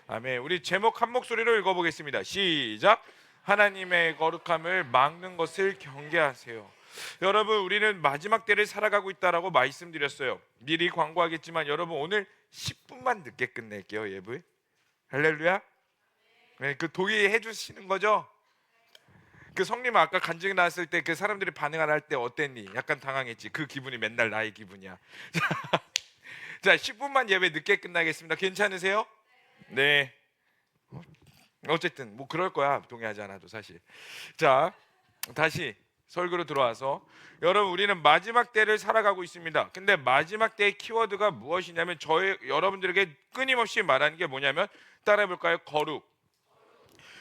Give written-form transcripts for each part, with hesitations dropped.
아멘. 우리 제목 한 목소리로 읽어보겠습니다. 시작. 하나님의 거룩함을 막는 것을 경계하세요. 여러분, 우리는 마지막 때를 살아가고 있다라고 말씀드렸어요. 미리 광고하겠지만 여러분, 오늘 10분만 늦게 끝낼게요. 예배. 할렐루야. 네, 그 동의해 주시는 거죠? 그 성님 아까 간증 나왔을 때 그 사람들이 반응 안 할 때 어땠니? 약간 당황했지. 그 기분이 맨날 나의 기분이야. 자, 10분만 예배 늦게 끝나겠습니다. 괜찮으세요? 네. 어쨌든 뭐 그럴 거야. 동의하지 않아도 사실. 자, 다시 설교로 들어와서 여러분, 우리는 마지막 때를 살아가고 있습니다. 근데 마지막 때의 키워드가 무엇이냐면 저희 여러분들에게 끊임없이 말하는 게 뭐냐면, 따라해 볼까요? 거룩.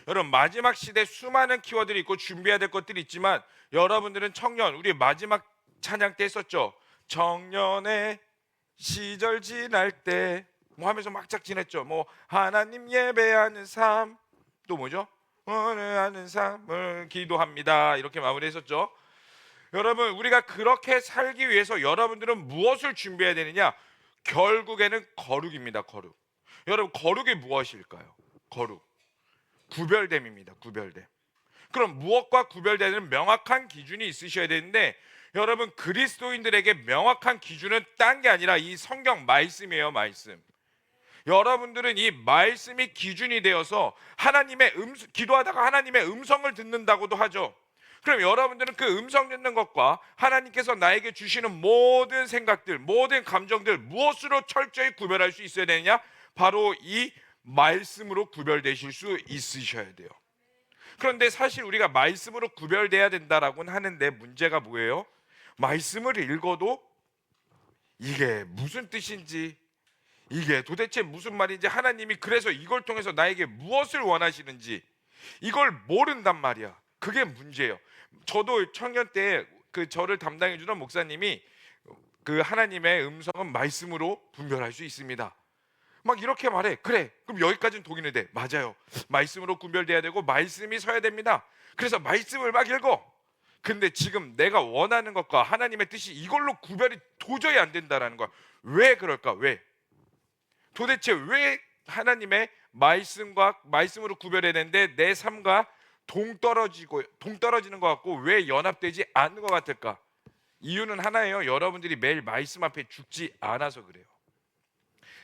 여러분, 마지막 시대 수많은 키워드들이 있고 준비해야 될 것들이 있지만, 여러분들은 청년, 우리 마지막 찬양 때 했었죠. 청년의 시절 지날 때 뭐 하면서 막짝 지냈죠. 뭐 하나님 예배하는 삶, 또 뭐죠? 오늘 하는 삶을 기도합니다. 이렇게 마무리했었죠. 여러분, 우리가 그렇게 살기 위해서 여러분들은 무엇을 준비해야 되느냐? 결국에는 거룩입니다. 거룩. 여러분, 거룩이 무엇일까요? 거룩. 구별됨입니다. 구별됨. 그럼 무엇과 구별되는 명확한 기준이 있으셔야 되는데, 여러분, 그리스도인들에게 명확한 기준은 딴 게 아니라 이 성경 말씀이에요. 말씀. 여러분들은 이 말씀이 기준이 되어서 하나님의 기도하다가 하나님의 음성을 듣는다고도 하죠. 그럼 여러분들은 그 음성 듣는 것과 하나님께서 나에게 주시는 모든 생각들, 모든 감정들, 무엇으로 철저히 구별할 수 있어야 되느냐? 바로 이 말씀으로 구별되실 수 있으셔야 돼요. 그런데 사실 우리가 말씀으로 구별돼야 된다라고는 하는데, 문제가 뭐예요? 말씀을 읽어도 이게 무슨 뜻인지, 이게 도대체 무슨 말인지, 하나님이 그래서 이걸 통해서 나에게 무엇을 원하시는지 이걸 모른단 말이야. 그게 문제예요. 저도 청년 때 그 저를 담당해 주던 목사님이 그 하나님의 음성은 말씀으로 분별할 수 있습니다. 막 이렇게 말해. 그래, 그럼 여기까지는 동의는 돼. 맞아요. 말씀으로 구별돼야 되고 말씀이 서야 됩니다. 그래서 말씀을 막 읽어. 근데 지금 내가 원하는 것과 하나님의 뜻이 이걸로 구별이 도저히 안 된다라는 거야. 왜 그럴까? 왜? 도대체 왜 하나님의 말씀과 말씀으로 구별해야 되는데 내 삶과 동떨어지는 것 같고 왜 연합되지 않는 것 같을까? 이유는 하나예요. 여러분들이 매일 말씀 앞에 죽지 않아서 그래요.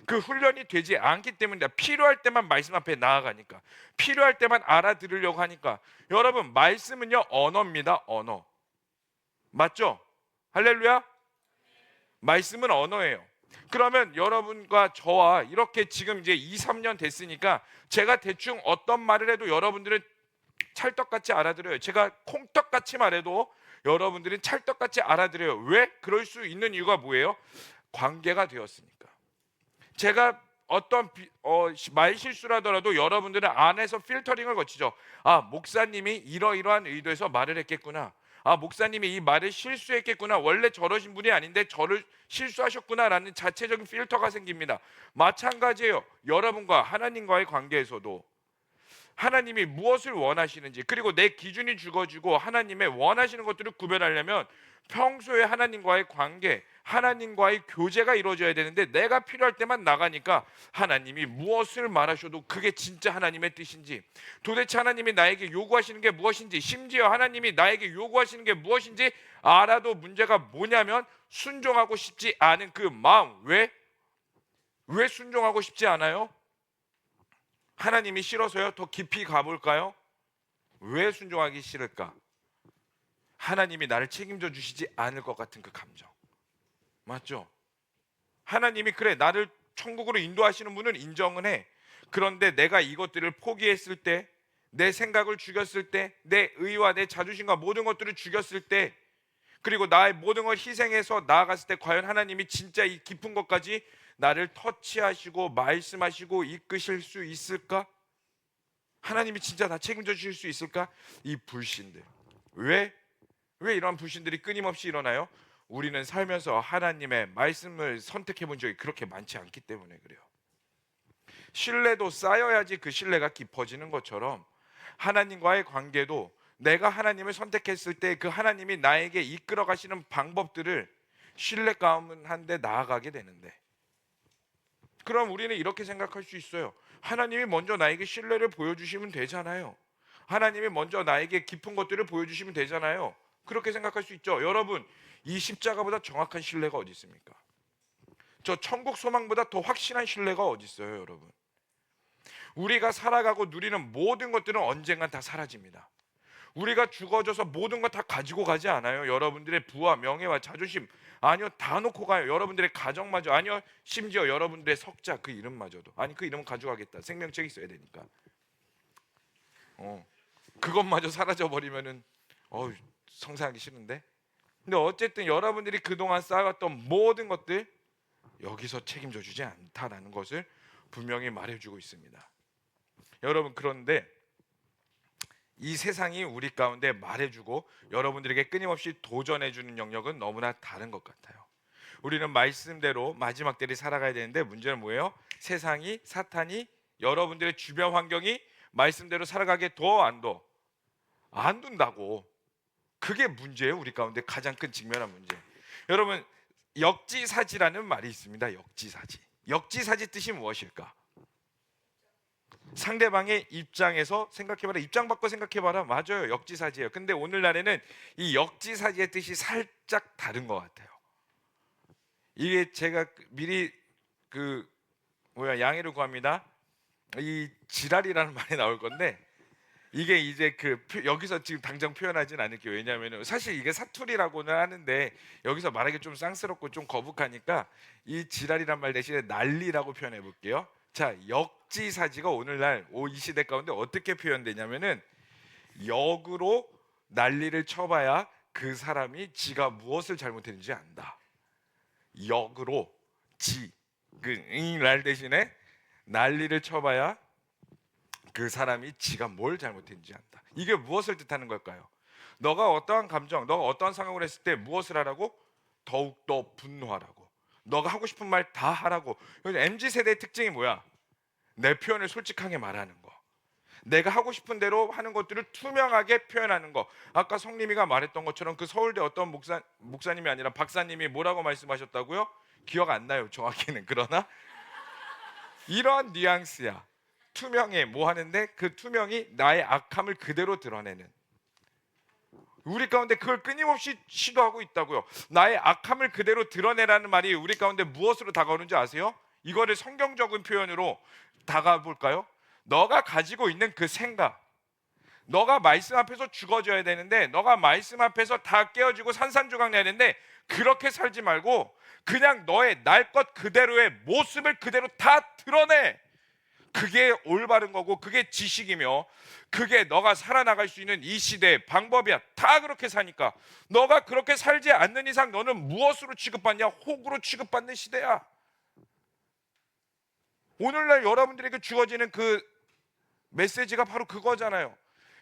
그 훈련이 되지 않기 때문이다. 필요할 때만 말씀 앞에 나아가니까, 필요할 때만 알아들으려고 하니까. 여러분, 말씀은요, 언어입니다. 언어. 맞죠? 할렐루야. 말씀은 언어예요. 그러면 여러분과 저와 이렇게 지금 이제 2, 3년 됐으니까 제가 대충 어떤 말을 해도 여러분들은 찰떡같이 알아들어요. 제가 콩떡같이 말해도 여러분들은 찰떡같이 알아들어요. 왜? 그럴 수 있는 이유가 뭐예요? 관계가 되었으니까. 제가 어떤 말 실수를 하더라도 여러분들은 안에서 필터링을 거치죠. 아, 목사님이 이러이러한 의도에서 말을 했겠구나. 아, 목사님이 이 말을 실수했겠구나. 원래 저러신 분이 아닌데 저를 실수하셨구나라는 자체적인 필터가 생깁니다. 마찬가지예요. 여러분과 하나님과의 관계에서도 하나님이 무엇을 원하시는지, 그리고 내 기준이 죽어지고 하나님의 원하시는 것들을 구별하려면 평소에 하나님과의 관계, 하나님과의 교제가 이루어져야 되는데, 내가 필요할 때만 나가니까 하나님이 무엇을 말하셔도 그게 진짜 하나님의 뜻인지, 도대체 하나님이 나에게 요구하시는 게 무엇인지, 심지어 하나님이 나에게 요구하시는 게 무엇인지 알아도 문제가 뭐냐면 순종하고 싶지 않은 그 마음. 왜 순종하고 싶지 않아요? 하나님이 싫어서요? 더 깊이 가볼까요? 왜 순종하기 싫을까? 하나님이 나를 책임져 주시지 않을 것 같은 그 감정. 맞죠? 하나님이 그래, 나를 천국으로 인도하시는 분은 인정은 해. 그런데 내가 이것들을 포기했을 때, 내 생각을 죽였을 때, 내 의와 내 자존심과 모든 것들을 죽였을 때, 그리고 나의 모든 걸 희생해서 나아갔을 때, 과연 하나님이 진짜 이 깊은 것까지 나를 터치하시고 말씀하시고 이끄실 수 있을까? 하나님이 진짜 나 책임져 주실 수 있을까? 이 불신들. 왜 이런 불신들이 끊임없이 일어나요? 우리는 살면서 하나님의 말씀을 선택해 본 적이 그렇게 많지 않기 때문에 그래요. 신뢰도 쌓여야지 그 신뢰가 깊어지는 것처럼, 하나님과의 관계도 내가 하나님을 선택했을 때 그 하나님이 나에게 이끌어 가시는 방법들을 신뢰 가운데 나아가게 되는데, 그럼 우리는 이렇게 생각할 수 있어요. 하나님이 먼저 나에게 신뢰를 보여주시면 되잖아요. 하나님이 먼저 나에게 깊은 것들을 보여주시면 되잖아요. 그렇게 생각할 수 있죠. 여러분, 이 십자가보다 정확한 신뢰가 어디 있습니까? 저 천국 소망보다 더 확실한 신뢰가 어디 있어요, 여러분? 우리가 살아가고 누리는 모든 것들은 언젠간 다 사라집니다. 우리가 죽어져서 모든 것 다 가지고 가지 않아요. 여러분들의 부와 명예와 자존심, 아니요, 다 놓고 가요. 여러분들의 가정마저, 아니요, 심지어 여러분들의 석자, 그 이름마저도. 아니, 그 이름은 가져가겠다. 생명책이 있어야 되니까. 그것마저 사라져 버리면은 성사하기 싫은데. 근데 어쨌든 여러분들이 그동안 쌓아왔던 모든 것들 여기서 책임져 주지 않다라는 것을 분명히 말해주고 있습니다. 여러분, 그런데 이 세상이 우리 가운데 말해주고 여러분들에게 끊임없이 도전해주는 영역은 너무나 다른 것 같아요. 우리는 말씀대로 마지막 때를 살아가야 되는데 문제는 뭐예요? 세상이, 사탄이, 여러분들의 주변 환경이 말씀대로 살아가게 둬, 안 둬? 안 둔다고. 그게 문제예요. 우리 가운데 가장 큰 직면한 문제. 여러분, 역지사지라는 말이 있습니다. 역지사지. 역지사지 뜻이 무엇일까? 상대방의 입장에서 생각해봐라. 입장 바꿔 생각해봐라. 맞아요, 역지사지예요. 근데 오늘날에는 이 역지사지의 뜻이 살짝 다른 것 같아요. 이게 제가 미리 양해를 구합니다. 이 지랄이라는 말이 나올 건데 이게 이제 여기서 지금 당장 표현하진 않을게요. 왜냐하면 사실 이게 사투리라고는 하는데 여기서 말하기 좀 쌍스럽고 좀 거북하니까 이 지랄이란 말 대신에 난리라고 표현해 볼게요. 자, 역지사지가 오늘날 이 시대 가운데 어떻게 표현되냐면은 역으로 난리를 쳐봐야 그 사람이 지가 무엇을 잘못했는지 안다. 역으로 날 대신에 난리를 쳐봐야 그 사람이 지가 뭘 잘못했는지 안다. 이게 무엇을 뜻하는 걸까요? 너가 어떠한 감정, 너가 어떠한 상황을 했을 때 무엇을 하라고? 더욱더 분노하라고. 너가 하고 싶은 말 다 하라고. MZ세대의 특징이 뭐야? 내 표현을 솔직하게 말하는 거. 내가 하고 싶은 대로 하는 것들을 투명하게 표현하는 거. 아까 성림이가 말했던 것처럼 그 서울대 어떤 목사님이 아니라 박사님이 뭐라고 말씀하셨다고요? 기억 안 나요, 정확히는. 그러나 이러한 뉘앙스야. 투명해. 뭐 하는데 그 투명이 나의 악함을 그대로 드러내는. 우리 가운데 그걸 끊임없이 시도하고 있다고요. 나의 악함을 그대로 드러내라는 말이 우리 가운데 무엇으로 다가오는지 아세요? 이거를 성경적인 표현으로 다가가 볼까요? 너가 가지고 있는 그 생각, 너가 말씀 앞에서 죽어져야 되는데, 너가 말씀 앞에서 다 깨어지고 산산조각 내야 되는데 그렇게 살지 말고 그냥 너의 날 것 그대로의 모습을 그대로 다 드러내. 그게 올바른 거고 그게 지식이며 그게 너가 살아나갈 수 있는 이 시대의 방법이야. 다 그렇게 사니까. 너가 그렇게 살지 않는 이상 너는 무엇으로 취급받냐? 혹으로 취급받는 시대야. 오늘날 여러분들에게 주어지는 그 메시지가 바로 그거잖아요.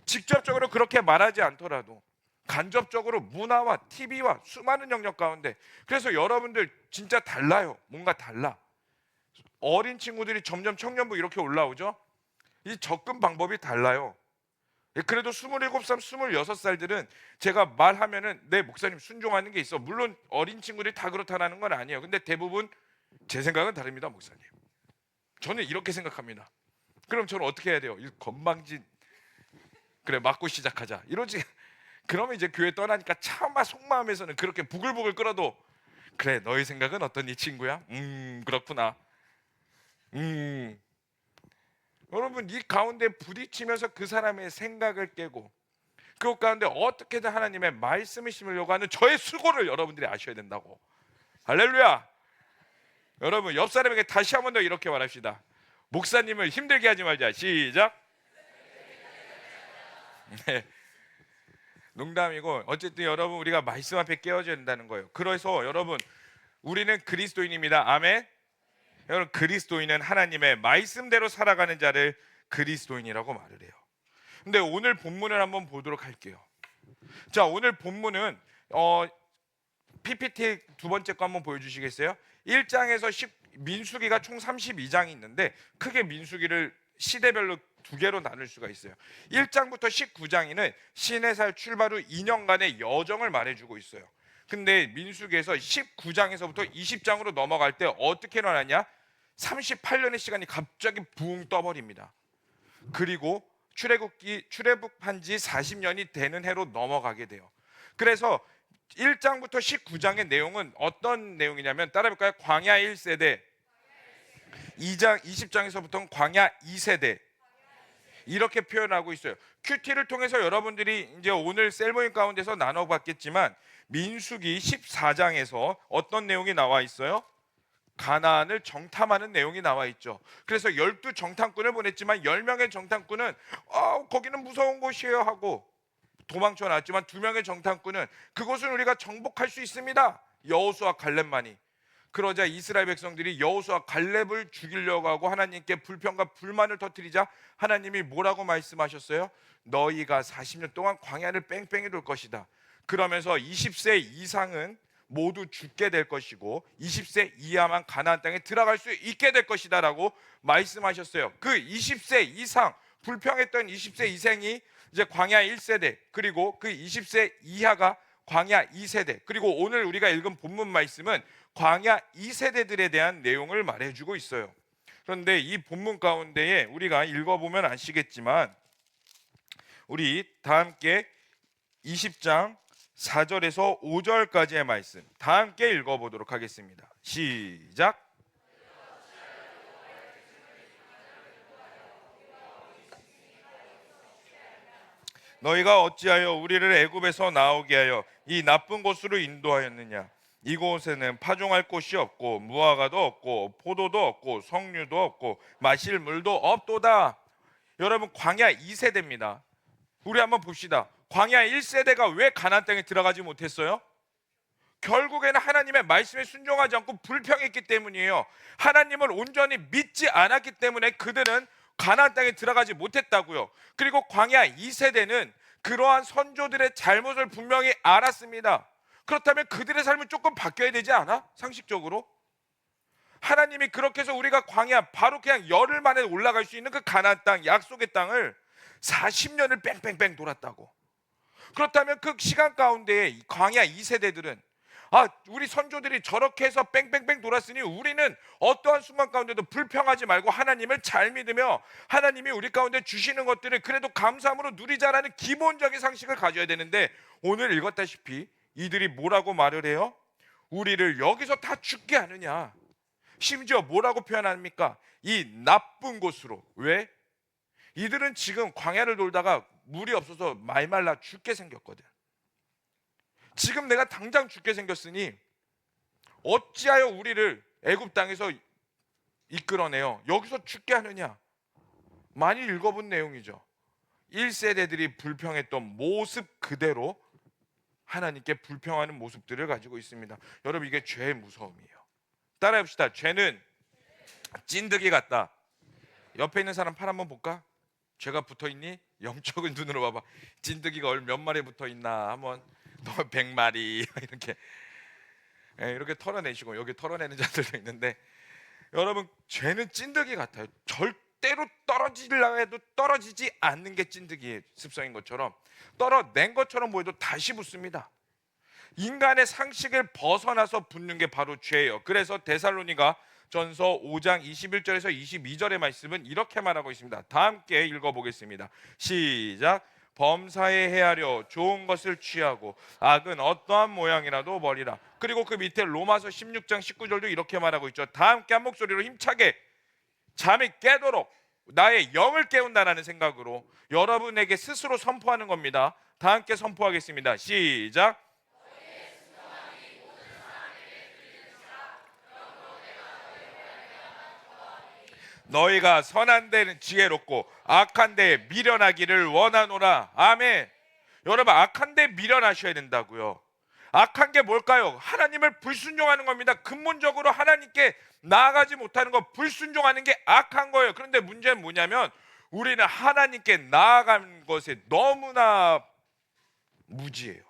직접적으로 그렇게 말하지 않더라도 간접적으로 문화와 TV와 수많은 영역 가운데, 그래서 여러분들 진짜 달라요. 뭔가 달라. 어린 친구들이 점점 청년부 이렇게 올라오죠. 이 접근 방법이 달라요. 그래도 27살, 26살들은 제가 말하면은 네 목사님 순종하는 게 있어. 물론 어린 친구들이 다 그렇다는 건 아니에요. 근데 대부분 제 생각은 다릅니다, 목사님. 저는 이렇게 생각합니다. 그럼 저는 어떻게 해야 돼요? 건방진 그래 맞고 시작하자 이러지. 그러면 이제 교회 떠나니까 차마 속마음에서는 그렇게 부글부글 끓어도 그래 너의 생각은 어떤 이 친구야? 그렇구나. 여러분, 이 가운데 부딪히면서 그 사람의 생각을 깨고 그것 가운데 어떻게든 하나님의 말씀을 심으려고 하는 저의 수고를 여러분들이 아셔야 된다고. 할렐루야. 여러분, 옆 사람에게 다시 한 번 더 이렇게 말합시다. 목사님을 힘들게 하지 말자. 시작. 네. 농담이고 어쨌든 여러분, 우리가 말씀 앞에 깨어져야 된다는 거예요. 그래서 여러분, 우리는 그리스도인입니다. 아멘. 여러분, 그리스도인은 하나님의 말씀대로 살아가는 자를 그리스도인이라고 말을 해요. 근데 오늘 본문을 한번 보도록 할게요. 자, 오늘 본문은 PPT 두 번째 거 한번 보여주시겠어요? 1장에서 민수기가 총 32장이 있는데 크게 민수기를 시대별로 두 개로 나눌 수가 있어요. 1장부터 19장에는 시내살 출발 후 2년간의 여정을 말해주고 있어요. 근데 민수기에서 19장에서부터 20장으로 넘어갈 때 어떻게 일어나냐? 38년의 시간이 갑자기 붕 떠버립니다. 그리고 출애굽한 지 40년이 되는 해로 넘어가게 돼요. 그래서 1장부터 19장의 내용은 어떤 내용이냐면 따라해볼까요? 광야 1세대, 2장 20장에서부터는 광야 2세대 이렇게 표현하고 있어요. 큐티를 통해서 여러분들이 이제 오늘 셀모임 가운데서 나눠봤겠지만 민수기 14장에서 어떤 내용이 나와 있어요? 가나안을 정탐하는 내용이 나와 있죠. 그래서 12 정탐꾼을 보냈지만 10명의 정탐꾼은 거기는 무서운 곳이에요 하고 도망쳐 나왔지만 2명의 정탐꾼은 그곳은 우리가 정복할 수 있습니다. 여호수아 갈렙만이. 그러자 이스라엘 백성들이 여호수아 갈렙을 죽이려고 하고 하나님께 불평과 불만을 터뜨리자 하나님이 뭐라고 말씀하셨어요? 너희가 40년 동안 광야를 뺑뺑이 돌 것이다. 그러면서 20세 이상은 모두 죽게 될 것이고 20세 이하만 가나안 땅에 들어갈 수 있게 될 것이다 라고 말씀하셨어요. 그 20세 이상 불평했던 20세 이상이 이제 광야 1세대, 그리고 그 20세 이하가 광야 2세대, 그리고 오늘 우리가 읽은 본문 말씀은 광야 2세대들에 대한 내용을 말해주고 있어요. 그런데 이 본문 가운데에 우리가 읽어보면 아시겠지만 우리 다 함께 20장 4절에서 5절까지의 말씀 다 함께 읽어보도록 하겠습니다. 시작. 너희가 어찌하여 우리를 애굽에서 나오게 하여 이 나쁜 곳으로 인도하였느냐? 이곳에는 파종할 곳이 없고 무화과도 없고 포도도 없고 석류도 없고 마실 물도 없도다. 여러분, 광야 2세대입니다. 우리 한번 봅시다. 광야 1세대가 왜 가나안 땅에 들어가지 못했어요? 결국에는 하나님의 말씀에 순종하지 않고 불평했기 때문이에요. 하나님을 온전히 믿지 않았기 때문에 그들은 가나안 땅에 들어가지 못했다고요. 그리고 광야 2세대는 그러한 선조들의 잘못을 분명히 알았습니다. 그렇다면 그들의 삶은 조금 바뀌어야 되지 않아? 상식적으로 하나님이 그렇게 해서 우리가 광야 바로 그냥 열흘 만에 올라갈 수 있는 그 가나안 땅, 약속의 땅을 40년을 뺑뺑뺑 돌았다고. 그렇다면 그 시간 가운데 광야 2세대들은 우리 선조들이 저렇게 해서 뺑뺑뺑 돌았으니 우리는 어떠한 순간 가운데도 불평하지 말고 하나님을 잘 믿으며 하나님이 우리 가운데 주시는 것들을 그래도 감사함으로 누리자라는 기본적인 상식을 가져야 되는데, 오늘 읽었다시피 이들이 뭐라고 말을 해요? 우리를 여기서 다 죽게 하느냐. 심지어 뭐라고 표현합니까? 이 나쁜 곳으로. 왜? 이들은 지금 광야를 돌다가 물이 없어서 말말라 죽게 생겼거든. 지금 내가 당장 죽게 생겼으니 어찌하여 우리를 애굽 땅에서 이끌어내요 여기서 죽게 하느냐. 많이 읽어본 내용이죠. 1세대들이 불평했던 모습 그대로 하나님께 불평하는 모습들을 가지고 있습니다. 여러분, 이게 죄의 무서움이에요. 따라해봅시다. 죄는 찐득이 같다. 옆에 있는 사람 팔 한번 볼까? 죄가 붙어있니? 영적인 눈으로 봐봐. 찐득이가 몇 마리 붙어있나 한번. 너 100마리 이렇게 털어내시고, 여기 털어내는 자들도 있는데, 여러분, 죄는 찐득이 같아요. 절대로 떨어지려고 해도 떨어지지 않는 게 찐득이의 습성인 것처럼 떨어낸 것처럼 보여도 다시 붙습니다. 인간의 상식을 벗어나서 붙는 게 바로 죄예요. 그래서 데살로니가 전서 5장 21절에서 22절의 말씀은 이렇게 말하고 있습니다. 다 함께 읽어보겠습니다. 시작. 범사에 헤아려 좋은 것을 취하고 악은 어떠한 모양이라도 버리라. 그리고 그 밑에 로마서 16장 19절도 이렇게 말하고 있죠. 다 함께 한 목소리로 힘차게 잠이 깨도록 나의 영을 깨운다라는 생각으로 여러분에게 스스로 선포하는 겁니다. 다 함께 선포하겠습니다. 시작. 너희가 선한 데는 지혜롭고 악한 데에 미련하기를 원하노라. 아멘. 여러분, 악한 데 미련하셔야 된다고요. 악한 게 뭘까요? 하나님을 불순종하는 겁니다. 근본적으로 하나님께 나아가지 못하는 거, 불순종하는 게 악한 거예요. 그런데 문제는 뭐냐면 우리는 하나님께 나아가는 것에 너무나 무지해요.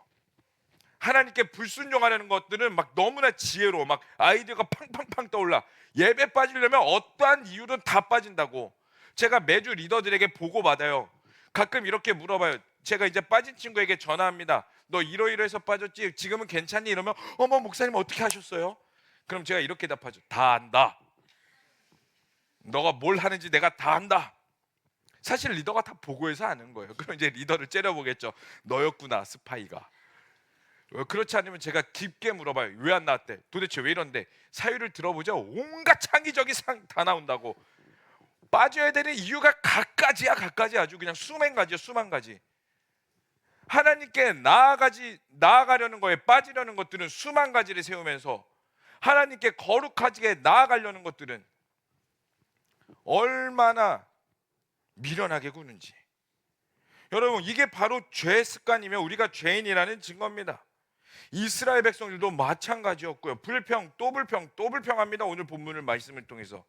하나님께 불순종하려는 것들은 막 너무나 지혜로워. 막 아이디어가 팡팡팡 떠올라. 예배 빠지려면 어떠한 이유든 다 빠진다고. 제가 매주 리더들에게 보고받아요. 가끔 이렇게 물어봐요. 제가 이제 빠진 친구에게 전화합니다. 너 이러이러해서 빠졌지? 지금은 괜찮니? 이러면 어머, 목사님 어떻게 하셨어요? 그럼 제가 이렇게 답하죠. 다 안다. 너가 뭘 하는지 내가 다 안다. 사실 리더가 다 보고해서 아는 거예요. 그럼 이제 리더를 째려보겠죠. 너였구나, 스파이가. 그렇지 않으면 제가 깊게 물어봐요. 왜 안 나왔대? 도대체 왜 이런데? 사유를 들어보죠. 온갖 창의적인 상 다 나온다고. 빠져야 되는 이유가 갖가지야, 갖가지. 아주 그냥 수만 가지요, 수만 가지. 하나님께 나아가려는 거에 빠지려는 것들은 수만 가지를 세우면서, 하나님께 거룩하게 나아가려는 것들은 얼마나 미련하게 구는지. 여러분, 이게 바로 죄의 습관이며 우리가 죄인이라는 증거입니다. 이스라엘 백성들도 마찬가지였고요. 불평 또 불평 또 불평합니다. 오늘 본문을 말씀을 통해서.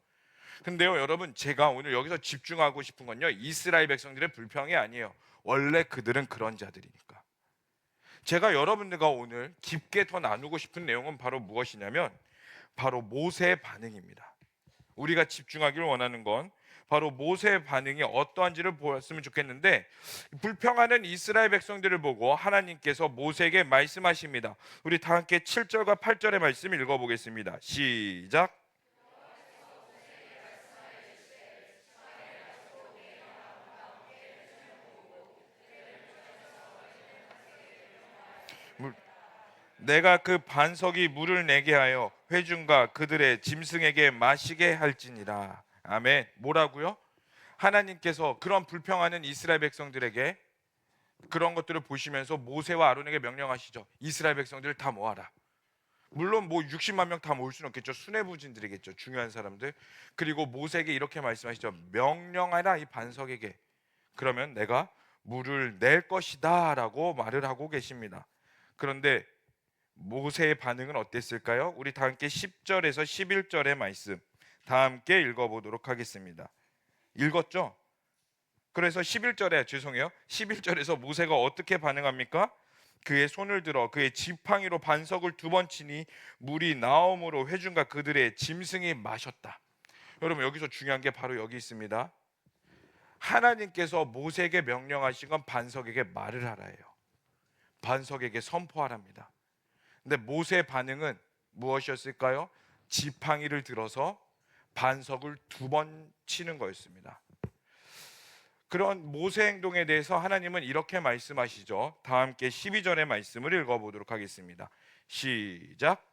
근데요, 여러분, 제가 오늘 여기서 집중하고 싶은 건요, 이스라엘 백성들의 불평이 아니에요. 원래 그들은 그런 자들이니까. 제가 여러분들과 오늘 깊게 더 나누고 싶은 내용은 바로 무엇이냐면, 바로 모세의 반응입니다. 우리가 집중하기를 원하는 건 바로 모세의 반응이 어떠한지를 보았으면 좋겠는데, 불평하는 이스라엘 백성들을 보고 하나님께서 모세에게 말씀하십니다. 우리 다 함께 7절과 8절의 말씀 읽어보겠습니다. 시작. 내가 그 반석이 물을 내게 하여 회중과 그들의 짐승에게 마시게 할지니라. 아멘. 뭐라고요? 하나님께서 그런 불평하는 이스라엘 백성들에게 그런 것들을 보시면서 모세와 아론에게 명령하시죠. 이스라엘 백성들을 다 모아라. 물론 뭐 60만 명 다 모을 수는 없겠죠. 수뇌부진들이겠죠. 중요한 사람들. 그리고 모세에게 이렇게 말씀하시죠. 명령하라 이 반석에게. 그러면 내가 물을 낼 것이다 라고 말을 하고 계십니다. 그런데 모세의 반응은 어땠을까요? 우리 다 함께 10절에서 11절의 말씀 다 함께 읽어보도록 하겠습니다. 읽었죠? 그래서 11절에서 모세가 어떻게 반응합니까? 그의 손을 들어 그의 지팡이로 반석을 2번 치니 물이 나옴으로 회중과 그들의 짐승이 마셨다. 여러분, 여기서 중요한 게 바로 여기 있습니다. 하나님께서 모세에게 명령하신 건 반석에게 말을 하라예요. 반석에게 선포하랍니다. 근데 모세의 반응은 무엇이었을까요? 지팡이를 들어서 반석을 2번 치는 거였습니다. 그런 모세 행동에 대해서 하나님은 이렇게 말씀하시죠. 다 함께 12절의 말씀을 읽어보도록 하겠습니다. 시작.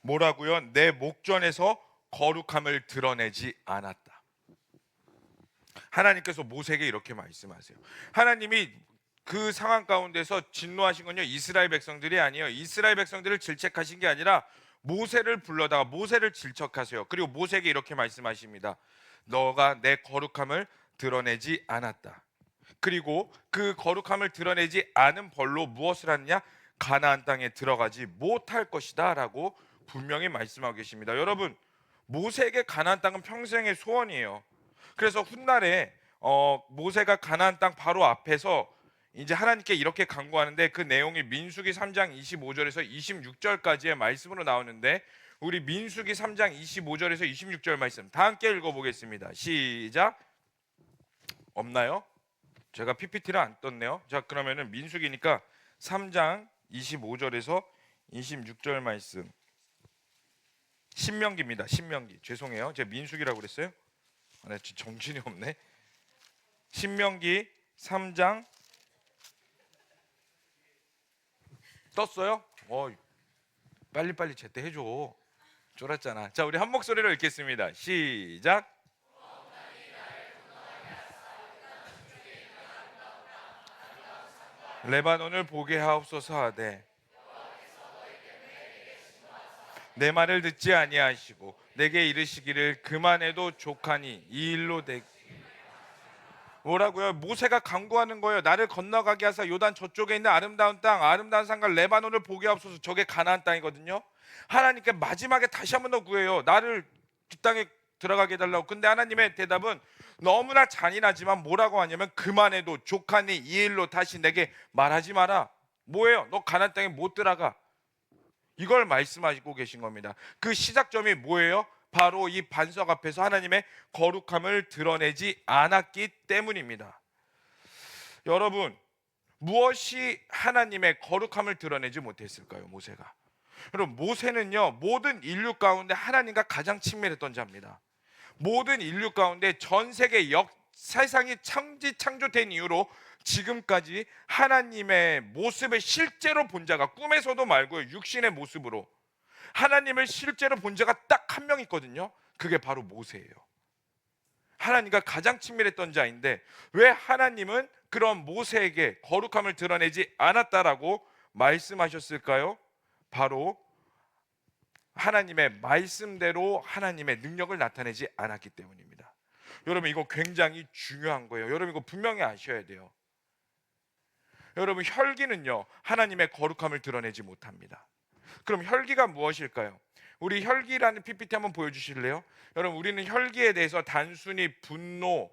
뭐라고요? 내 목전에서 거룩함을 드러내지 않았다. 하나님께서 모세에게 이렇게 말씀하세요. 하나님이 그 상황 가운데서 진노하신 건요, 이스라엘 백성들이 아니에요. 이스라엘 백성들을 질책하신 게 아니라 모세를 불러다가 모세를 질책하세요. 그리고 모세에게 이렇게 말씀하십니다. 너가 내 거룩함을 드러내지 않았다. 그리고 그 거룩함을 드러내지 않은 벌로 무엇을 하느냐? 가나안 땅에 들어가지 못할 것이다 라고 분명히 말씀하고 계십니다. 여러분, 모세에게 가나안 땅은 평생의 소원이에요. 그래서 훗날에 모세가 가나안 땅 바로 앞에서 이제 하나님께 이렇게 간구하는데, 그 내용이 민수기 3장 25절에서 26절까지의 말씀으로 나오는데, 우리 민수기 3장 25절에서 26절 말씀 다 함께 읽어보겠습니다. 시작. 없나요? 제가 PPT를 안 떴네요. 자, 그러면은 민수기니까 3장 25절에서 26절 말씀. 신명기입니다. 신명기. 죄송해요. 제가 민수기라고 그랬어요. 네, 정신이 없네. 신명기 3장 떴어요? 빨리빨리 제때 해줘. 쫄았잖아. 자, 우리 한 목소리로 읽겠습니다. 시작. 레바논을 보게 하옵소서 하되 내 말을 듣지 아니하시고 내게 이르시기를 그만해도 족하니 이 일로 뭐라고요? 모세가 간구하는 거예요. 나를 건너가게 하사 요단 저쪽에 있는 아름다운 땅, 아름다운 산과 레바논을 보게 하옵소서. 저게 가나안 땅이거든요. 하나님께 마지막에 다시 한 번 더 구해요. 나를 그 땅에 들어가게 해달라고. 근데 하나님의 대답은 너무나 잔인하지만 뭐라고 하냐면 그만해도 족하니 이 일로 다시 내게 말하지 마라. 뭐예요? 너 가나안 땅에 못 들어가. 이걸 말씀하시고 계신 겁니다. 그 시작점이 뭐예요? 바로 이 반석 앞에서 하나님의 거룩함을 드러내지 않았기 때문입니다. 여러분, 무엇이 하나님의 거룩함을 드러내지 못했을까요? 모세가. 여러분, 모세는요 모든 인류 가운데 하나님과 가장 친밀했던 자입니다. 모든 인류 가운데 전 세계 세상이 창조된 이후로 지금까지 하나님의 모습을 실제로 본 자가, 꿈에서도 말고요, 육신의 모습으로 하나님을 실제로 본 자가 딱 한 명 있거든요. 그게 바로 모세예요. 하나님과 가장 친밀했던 자인데 왜 하나님은 그런 모세에게 거룩함을 드러내지 않았다라고 말씀하셨을까요? 바로 하나님의 말씀대로 하나님의 능력을 나타내지 않았기 때문입니다. 여러분, 이거 굉장히 중요한 거예요. 여러분, 이거 분명히 아셔야 돼요. 여러분, 혈기는요 하나님의 거룩함을 드러내지 못합니다. 그럼 혈기가 무엇일까요? 우리 혈기라는 PPT 한번 보여주실래요? 여러분, 우리는 혈기에 대해서 단순히 분노,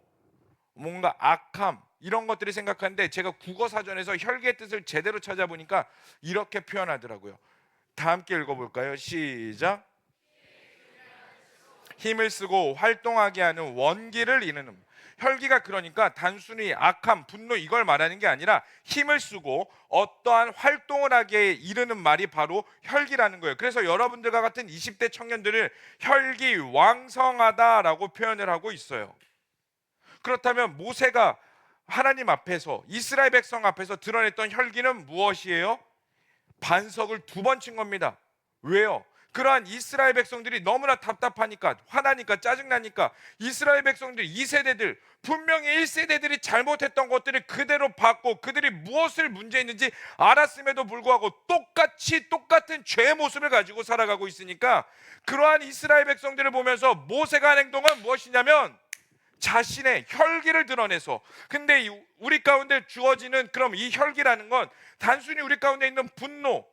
뭔가 악함 이런 것들을 생각하는데 제가 국어사전에서 혈기의 뜻을 제대로 찾아보니까 이렇게 표현하더라고요. 다 함께 읽어볼까요? 시작. 힘을 쓰고 활동하게 하는 원기를 이루는. 혈기가 그러니까 단순히 악함, 분노 이걸 말하는 게 아니라 힘을 쓰고 어떠한 활동을 하게 이르는 말이 바로 혈기라는 거예요. 그래서 여러분들과 같은 20대 청년들을 혈기 왕성하다라고 표현을 하고 있어요. 그렇다면 모세가 하나님 앞에서, 이스라엘 백성 앞에서 드러냈던 혈기는 무엇이에요? 반석을 2번 친 겁니다. 왜요? 그러한 이스라엘 백성들이 너무나 답답하니까, 화나니까, 짜증나니까 이스라엘 백성들 2세대들, 분명히 1세대들이 잘못했던 것들을 그대로 받고 그들이 무엇을 문제했는지 알았음에도 불구하고 똑같은 죄의 모습을 가지고 살아가고 있으니까 그러한 이스라엘 백성들을 보면서 모세가 한 행동은 무엇이냐면 자신의 혈기를 드러내서, 근데 우리 가운데 주어지는 그럼 이 혈기라는 건 단순히 우리 가운데 있는 분노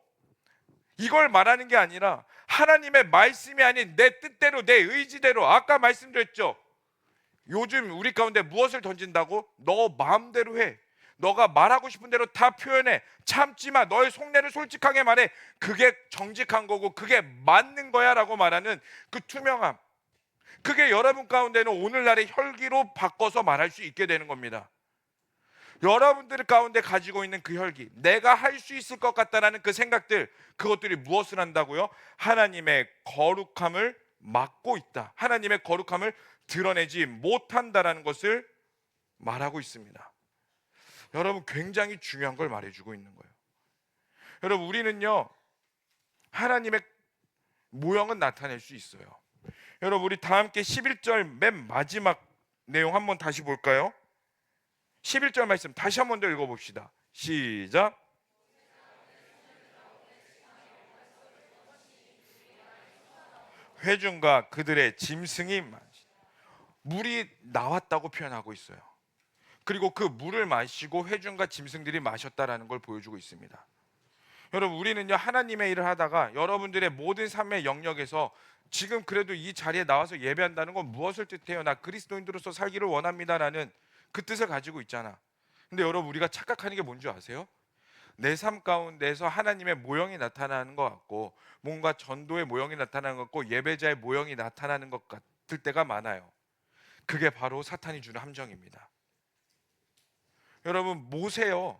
이걸 말하는 게 아니라 하나님의 말씀이 아닌 내 뜻대로, 내 의지대로, 아까 말씀드렸죠. 요즘 우리 가운데 무엇을 던진다고? 너 마음대로 해. 너가 말하고 싶은 대로 다 표현해. 참지 마. 너의 속내를 솔직하게 말해. 그게 정직한 거고 그게 맞는 거야 라고 말하는 그 투명함, 그게 여러분 가운데는 오늘날의 혈기로 바꿔서 말할 수 있게 되는 겁니다. 여러분들 가운데 가지고 있는 그 혈기, 내가 할 수 있을 것 같다라는 그 생각들, 그것들이 무엇을 한다고요? 하나님의 거룩함을 막고 있다, 하나님의 거룩함을 드러내지 못한다라는 것을 말하고 있습니다. 여러분, 굉장히 중요한 걸 말해주고 있는 거예요. 여러분, 우리는요 하나님의 모형은 나타낼 수 있어요. 여러분, 우리 다 함께 11절 맨 마지막 내용 한번 다시 볼까요? 11절 말씀 다시 한번 더 읽어봅시다. 시작. 회중과 그들의 짐승이 물이 나왔다고 표현하고 있어요. 그리고 그 물을 마시고 회중과 짐승들이 마셨다라는 걸 보여주고 있습니다. 여러분, 우리는요 하나님의 일을 하다가 여러분들의 모든 삶의 영역에서 지금 그래도 이 자리에 나와서 예배한다는 건 무엇을 뜻해요? 나 그리스도인으로서 살기를 원합니다라는 그 뜻을 가지고 있잖아. 근데 여러분, 우리가 착각하는 게 뭔지 아세요? 내 삶 가운데서 하나님의 모형이 나타나는 것 같고, 뭔가 전도의 모형이 나타나는 것 같고, 예배자의 모형이 나타나는 것 같을 때가 많아요. 그게 바로 사탄이 주는 함정입니다. 여러분, 모세요,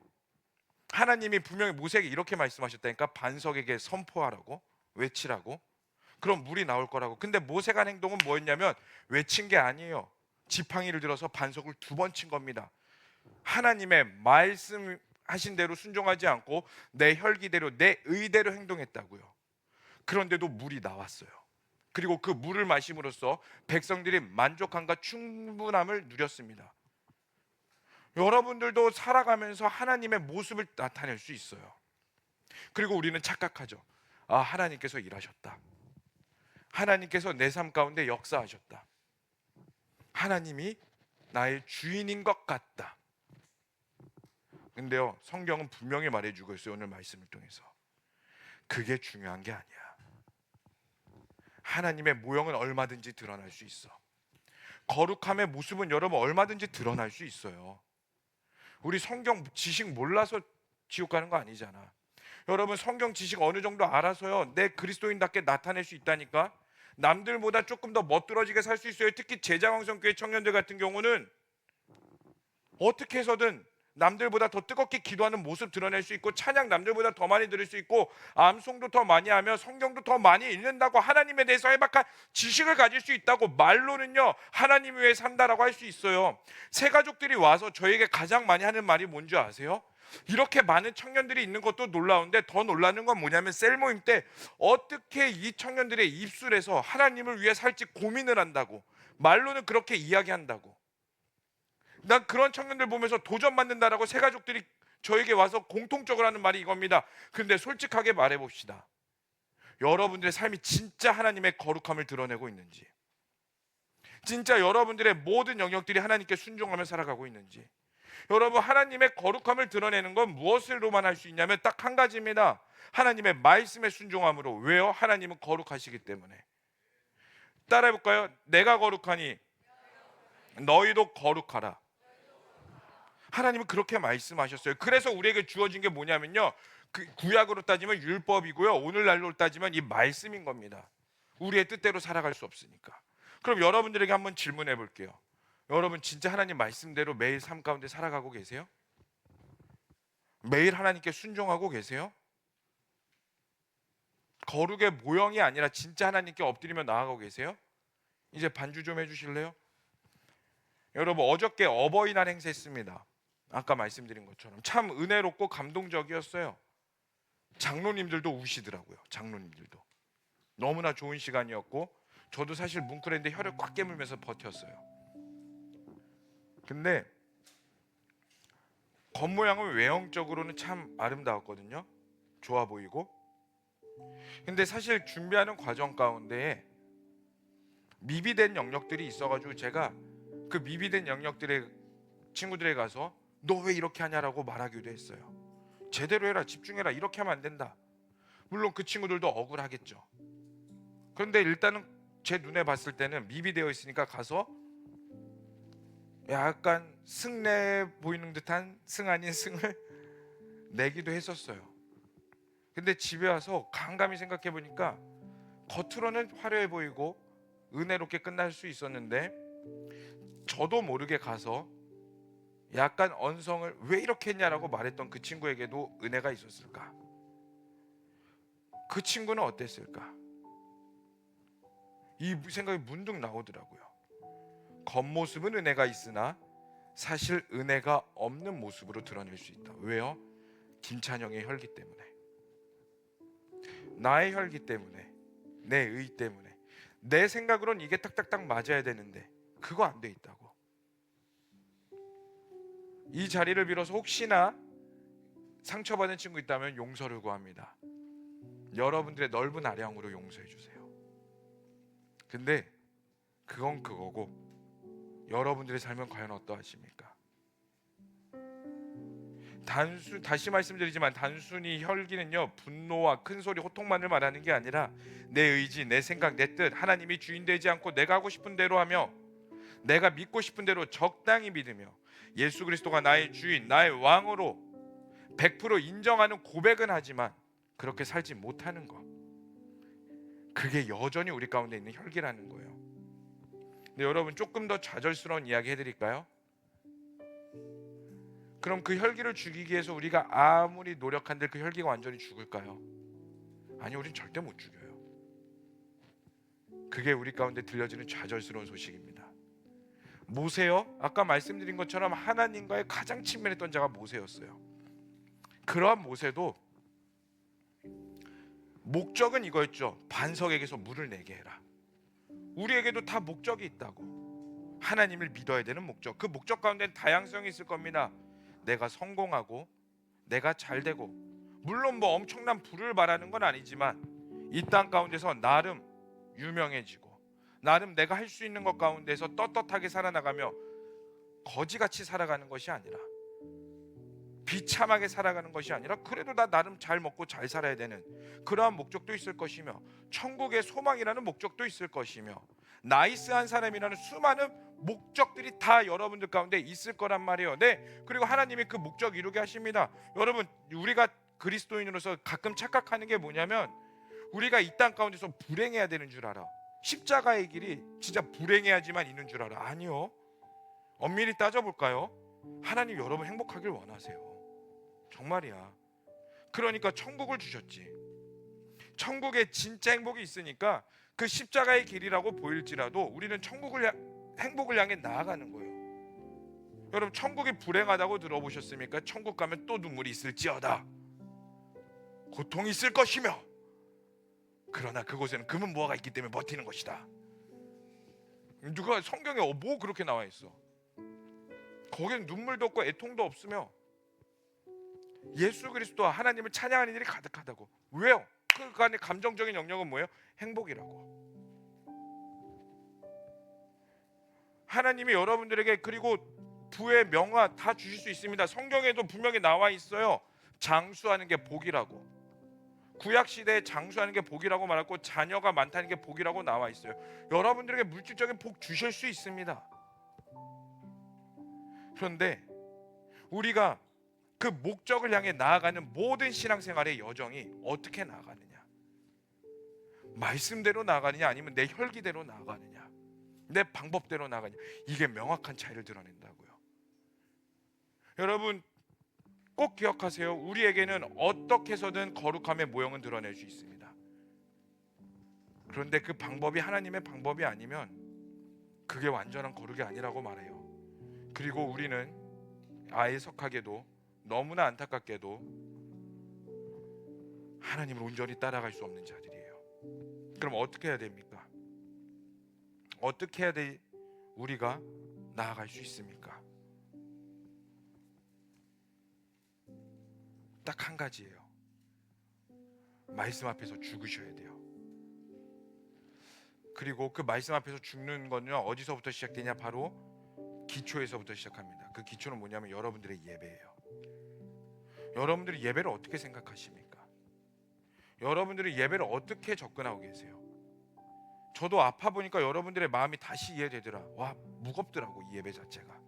하나님이 분명히 모세에게 이렇게 말씀하셨다니까. 반석에게 선포하라고, 외치라고, 그럼 물이 나올 거라고. 근데 모세가 한 행동은 뭐였냐면 외친 게 아니에요. 지팡이를 들어서 반석을 2번 친 겁니다. 하나님의 말씀하신 대로 순종하지 않고 내 혈기대로, 내 의대로 행동했다고요. 그런데도 물이 나왔어요. 그리고 그 물을 마심으로써 백성들이 만족함과 충분함을 누렸습니다. 여러분들도 살아가면서 하나님의 모습을 나타낼 수 있어요. 그리고 우리는 착각하죠. 아, 하나님께서 일하셨다, 하나님께서 내 삶 가운데 역사하셨다, 하나님이 나의 주인인 것 같다. 근데요, 성경은 분명히 말해주고 있어요. 오늘 말씀을 통해서 그게 중요한 게 아니야. 하나님의 모형은 얼마든지 드러날 수 있어. 거룩함의 모습은 여러분 얼마든지 드러날 수 있어요. 우리 성경 지식 몰라서 지옥 가는 거 아니잖아. 여러분, 성경 지식 어느 정도 알아서요 내 그리스도인답게 나타낼 수 있다니까. 남들보다 조금 더 멋들어지게 살 수 있어요. 특히 제자왕성교회 청년들 같은 경우는 어떻게 해서든 남들보다 더 뜨겁게 기도하는 모습 드러낼 수 있고, 찬양 남들보다 더 많이 들을 수 있고, 암송도 더 많이 하며 성경도 더 많이 읽는다고, 하나님에 대해서 해박한 지식을 가질 수 있다고, 말로는요 하나님 위해 산다라고 할 수 있어요. 새 가족들이 와서 저에게 가장 많이 하는 말이 뭔지 아세요? 이렇게 많은 청년들이 있는 것도 놀라운데 더 놀라는 건 뭐냐면, 셀 모임 때 어떻게 이 청년들의 입술에서 하나님을 위해 살지 고민을 한다고, 말로는 그렇게 이야기한다고. 난 그런 청년들 보면서 도전받는다라고 새 가족들이 저에게 와서 공통적으로 하는 말이 이겁니다. 근데 솔직하게 말해봅시다. 여러분들의 삶이 진짜 하나님의 거룩함을 드러내고 있는지, 진짜 여러분들의 모든 영역들이 하나님께 순종하며 살아가고 있는지. 여러분, 하나님의 거룩함을 드러내는 건 무엇으로만 할 수 있냐면 딱 한 가지입니다. 하나님의 말씀에 순종함으로. 왜요? 하나님은 거룩하시기 때문에. 따라해볼까요? 내가 거룩하니 너희도 거룩하라. 하나님은 그렇게 말씀하셨어요. 그래서 우리에게 주어진 게 뭐냐면요, 그 구약으로 따지면 율법이고요, 오늘날로 따지면 이 말씀인 겁니다. 우리의 뜻대로 살아갈 수 없으니까. 그럼 여러분들에게 한번 질문해 볼게요. 여러분 진짜 하나님 말씀대로 매일 삶 가운데 살아가고 계세요? 매일 하나님께 순종하고 계세요? 거룩의 모형이 아니라 진짜 하나님께 엎드리며 나아가고 계세요? 이제 반주 좀 해주실래요? 여러분, 어저께 어버이날 행사했습니다. 아까 말씀드린 것처럼 참 은혜롭고 감동적이었어요. 장로님들도 우시더라고요. 장로님들도 너무나 좋은 시간이었고, 저도 사실 뭉클했는데 혀를 꽉 깨물면서 버텼어요. 근데 겉모양은 외형적으로는 참 아름다웠거든요. 좋아 보이고. 근데 사실 준비하는 과정 가운데 미비된 영역들이 있어가지고, 제가 그 미비된 영역들의 친구들에 가서 너 왜 이렇게 하냐라고 말하기도 했어요. 제대로 해라, 집중해라, 이렇게 하면 안 된다. 물론 그 친구들도 억울하겠죠. 그런데 일단은 제 눈에 봤을 때는 미비되어 있으니까 가서 약간 승내 보이는 듯한 승 아닌 승을 내기도 했었어요. 근데 집에 와서 감감히 생각해 보니까 겉으로는 화려해 보이고 은혜롭게 끝날 수 있었는데, 저도 모르게 가서 약간 언성을 왜 이렇게 했냐라고 말했던 그 친구에게도 은혜가 있었을까? 그 친구는 어땠을까? 이 생각이 문득 나오더라고요. 겉모습은 은혜가 있으나 사실 은혜가 없는 모습으로 드러낼 수 있다. 왜요? 김찬영의 혈기 때문에, 나의 혈기 때문에, 내 의 때문에. 내 생각으론 이게 딱딱딱 맞아야 되는데 그거 안 돼 있다고. 이 자리를 빌어서 혹시나 상처받은 친구 있다면 용서를 구합니다. 여러분들의 넓은 아량으로 용서해 주세요. 근데 그건 그거고, 여러분들의 삶은 과연 어떠하십니까? 다시 말씀드리지만 단순히 혈기는요, 분노와 큰 소리, 호통만을 말하는 게 아니라 내 의지, 내 생각, 내 뜻, 하나님이 주인 되지 않고 내가 하고 싶은 대로 하며, 내가 믿고 싶은 대로 적당히 믿으며, 예수 그리스도가 나의 주인, 나의 왕으로 100% 인정하는 고백은 하지만 그렇게 살지 못하는 것, 그게 여전히 우리 가운데 있는 혈기라는 거예요. 근데 여러분, 조금 더 좌절스러운 이야기 해드릴까요? 그럼 그 혈기를 죽이기 위해서 우리가 아무리 노력한들 그 혈기가 완전히 죽을까요? 아니, 우린 절대 못 죽여요. 그게 우리 가운데 들려지는 좌절스러운 소식입니다. 모세요? 아까 말씀드린 것처럼 하나님과의 가장 친밀했던 자가 모세였어요. 그러한 모세도 목적은 이거였죠. 반석에게서 물을 내게 해라. 우리에게도 다 목적이 있다고. 하나님을 믿어야 되는 목적. 그 목적 가운데는 다양성이 있을 겁니다. 내가 성공하고 내가 잘되고, 물론 뭐 엄청난 부를 바라는 건 아니지만 이 땅 가운데서 나름 유명해지고, 나름 내가 할 수 있는 것 가운데서 떳떳하게 살아나가며 거지같이 살아가는 것이 아니라, 비참하게 살아가는 것이 아니라, 그래도 나 나름 잘 먹고 잘 살아야 되는 그러한 목적도 있을 것이며, 천국의 소망이라는 목적도 있을 것이며, 나이스한 사람이라는 수많은 목적들이 다 여러분들 가운데 있을 거란 말이에요. 네, 그리고 하나님이 그 목적 이루게 하십니다. 여러분, 우리가 그리스도인으로서 가끔 착각하는 게 뭐냐면, 우리가 이 땅 가운데서 불행해야 되는 줄 알아. 십자가의 길이 진짜 불행해야지만 있는 줄 알아? 아니요. 엄밀히 따져볼까요? 하나님 여러분 행복하길 원하세요. 정말이야. 그러니까 천국을 주셨지. 천국에 진짜 행복이 있으니까 그 십자가의 길이라고 보일지라도 우리는 행복을 향해 나아가는 거예요. 여러분, 천국이 불행하다고 들어보셨습니까? 천국 가면 또 눈물이 있을지어다, 고통이 있을 것이며, 그러나 그곳에는 금은 무화가 있기 때문에 버티는 것이다. 누가 성경에 뭐 그렇게 나와 있어? 거기는 눈물도 없고 애통도 없으며 예수 그리스도와 하나님을 찬양하는 일이 가득하다고. 왜요? 그 안에 감정적인 영역은 뭐예요? 행복이라고. 하나님이 여러분들에게 그리고 부의 명화 다 주실 수 있습니다. 성경에도 분명히 나와 있어요. 장수하는 게 복이라고. 구약 시대에 장수하는 게 복이라고 말하고 자녀가 많다는 게 복이라고 나와 있어요. 여러분들에게 물질적인 복 주실 수 있습니다. 그런데 우리가 그 목적을 향해 나아가는 모든 신앙생활의 여정이 어떻게 나아가느냐? 말씀대로 나아가느냐, 아니면 내 혈기대로 나아가느냐, 내 방법대로 나아가느냐, 이게 명확한 차이를 드러낸다고요. 여러분 꼭 기억하세요. 우리에게는 어떻게 해서든 거룩함의 모형은 드러낼 수 있습니다. 그런데 그 방법이 하나님의 방법이 아니면 그게 완전한 거룩이 아니라고 말해요. 그리고 우리는 아예석하게도 너무나 안타깝게도 하나님을 온전히 따라갈 수 없는 자들이에요. 그럼 어떻게 해야 됩니까? 어떻게 해야 우리가 나아갈 수 있습니까? 딱 한 가지예요. 말씀 앞에서 죽으셔야 돼요. 그리고 그 말씀 앞에서 죽는 거는 어디서부터 시작되냐? 바로 기초에서부터 시작합니다. 그 기초는 뭐냐면 여러분들의 예배예요. 여러분들이 예배를 어떻게 생각하십니까? 여러분들이 예배를 어떻게 접근하고 계세요? 저도 아파 보니까 여러분들의 마음이 다시 이해되더라. 와, 무겁더라고. 이 예배 자체가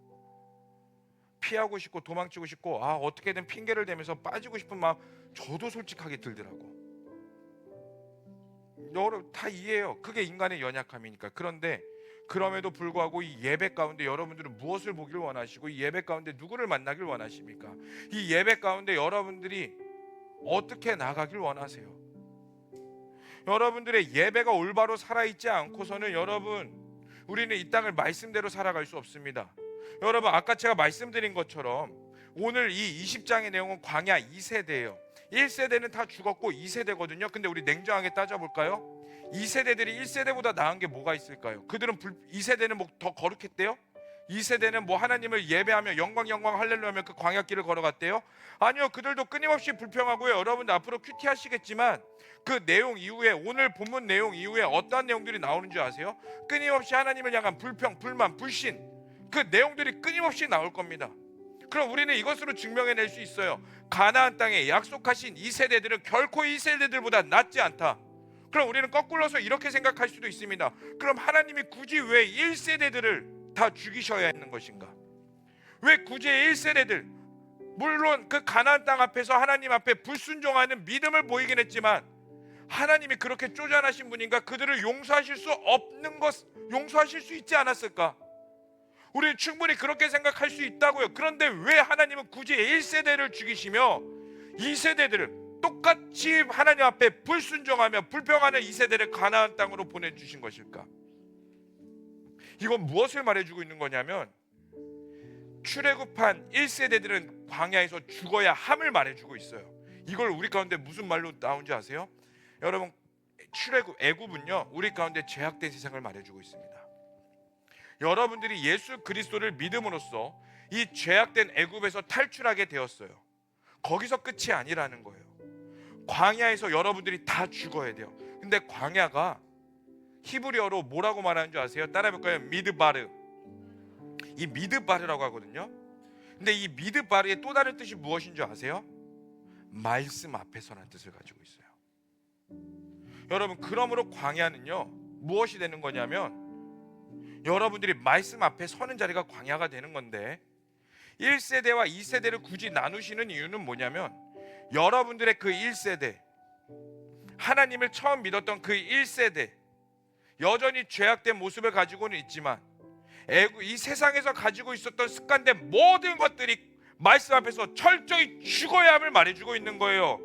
피하고 싶고 도망치고 싶고, 어떻게든 핑계를 대면서 빠지고 싶은 마음 저도 솔직하게 들더라고. 여러분 다 이해해요. 그게 인간의 연약함이니까. 그런데 그럼에도 불구하고 이 예배 가운데 여러분들은 무엇을 보길 원하시고, 이 예배 가운데 누구를 만나길 원하십니까? 이 예배 가운데 여러분들이 어떻게 나가길 원하세요? 여러분들의 예배가 올바로 살아있지 않고서는 우리는 이 땅을 말씀대로 살아갈 수 없습니다. 여러분 아까 제가 말씀드린 것처럼 오늘 이 20장의 내용은 광야 2세대예요. 1세대는 다 죽었고 2세대거든요. 근데 우리 냉정하게 따져볼까요? 2세대들이 1세대보다 나은 게 뭐가 있을까요? 그들은 2세대는 뭐 더 거룩했대요? 2세대는 뭐 하나님을 예배하며 영광 할렐루야 하며 그 광야길을 걸어갔대요? 아니요. 그들도 끊임없이 불평하고요. 여러분들 앞으로 큐티하시겠지만 그 내용 이후에, 오늘 본문 내용 이후에 어떠한 내용들이 나오는 줄 아세요? 끊임없이 하나님을 향한 불평, 불만, 불신, 그 내용들이 끊임없이 나올 겁니다. 그럼 우리는 이것으로 증명해낼 수 있어요. 가나안 땅에 약속하신 2세대들은 결코 2세대들보다 낫지 않다. 그럼 우리는 거꾸로서 이렇게 생각할 수도 있습니다. 그럼 하나님이 굳이 왜 1세대들을 다 죽이셔야 하는 것인가? 왜 굳이 1세대들, 물론 그 가나안 땅 앞에서 하나님 앞에 불순종하는 믿음을 보이긴 했지만 하나님이 그렇게 쪼잔하신 분인가? 그들을 용서하실 수 없는 것, 용서하실 수 있지 않았을까? 우리는 충분히 그렇게 생각할 수 있다고요. 그런데 왜 하나님은 굳이 1세대를 죽이시며 2세대들을 똑같이 하나님 앞에 불순종하며 불평하는 2세대를 가나안 땅으로 보내주신 것일까? 이건 무엇을 말해주고 있는 거냐면 출애굽한 1세대들은 광야에서 죽어야 함을 말해주고 있어요. 이걸 우리 가운데 무슨 말로 나온지 아세요? 여러분, 애굽은요 우리 가운데 죄악된 세상을 말해주고 있습니다. 여러분들이 예수 그리스도를 믿음으로써 이 죄악된 애굽에서 탈출하게 되었어요. 거기서 끝이 아니라는 거예요. 광야에서 여러분들이 다 죽어야 돼요. 근데 광야가 히브리어로 뭐라고 말하는 줄 아세요? 따라해볼까요? 미드바르. 이 미드바르라고 하거든요. 근데 이 미드바르의 또 다른 뜻이 무엇인 줄 아세요? 말씀 앞에서라는 뜻을 가지고 있어요. 여러분, 그러므로 광야는요 무엇이 되는 거냐면 여러분들이 말씀 앞에 서는 자리가 광야가 되는 건데, 1세대와 2세대를 굳이 나누시는 이유는 뭐냐면 여러분들의 그 1세대, 하나님을 처음 믿었던 그 1세대, 여전히 죄악된 모습을 가지고는 있지만 이 세상에서 가지고 있었던 습관된 모든 것들이 말씀 앞에서 철저히 죽어야 함을 말해주고 있는 거예요.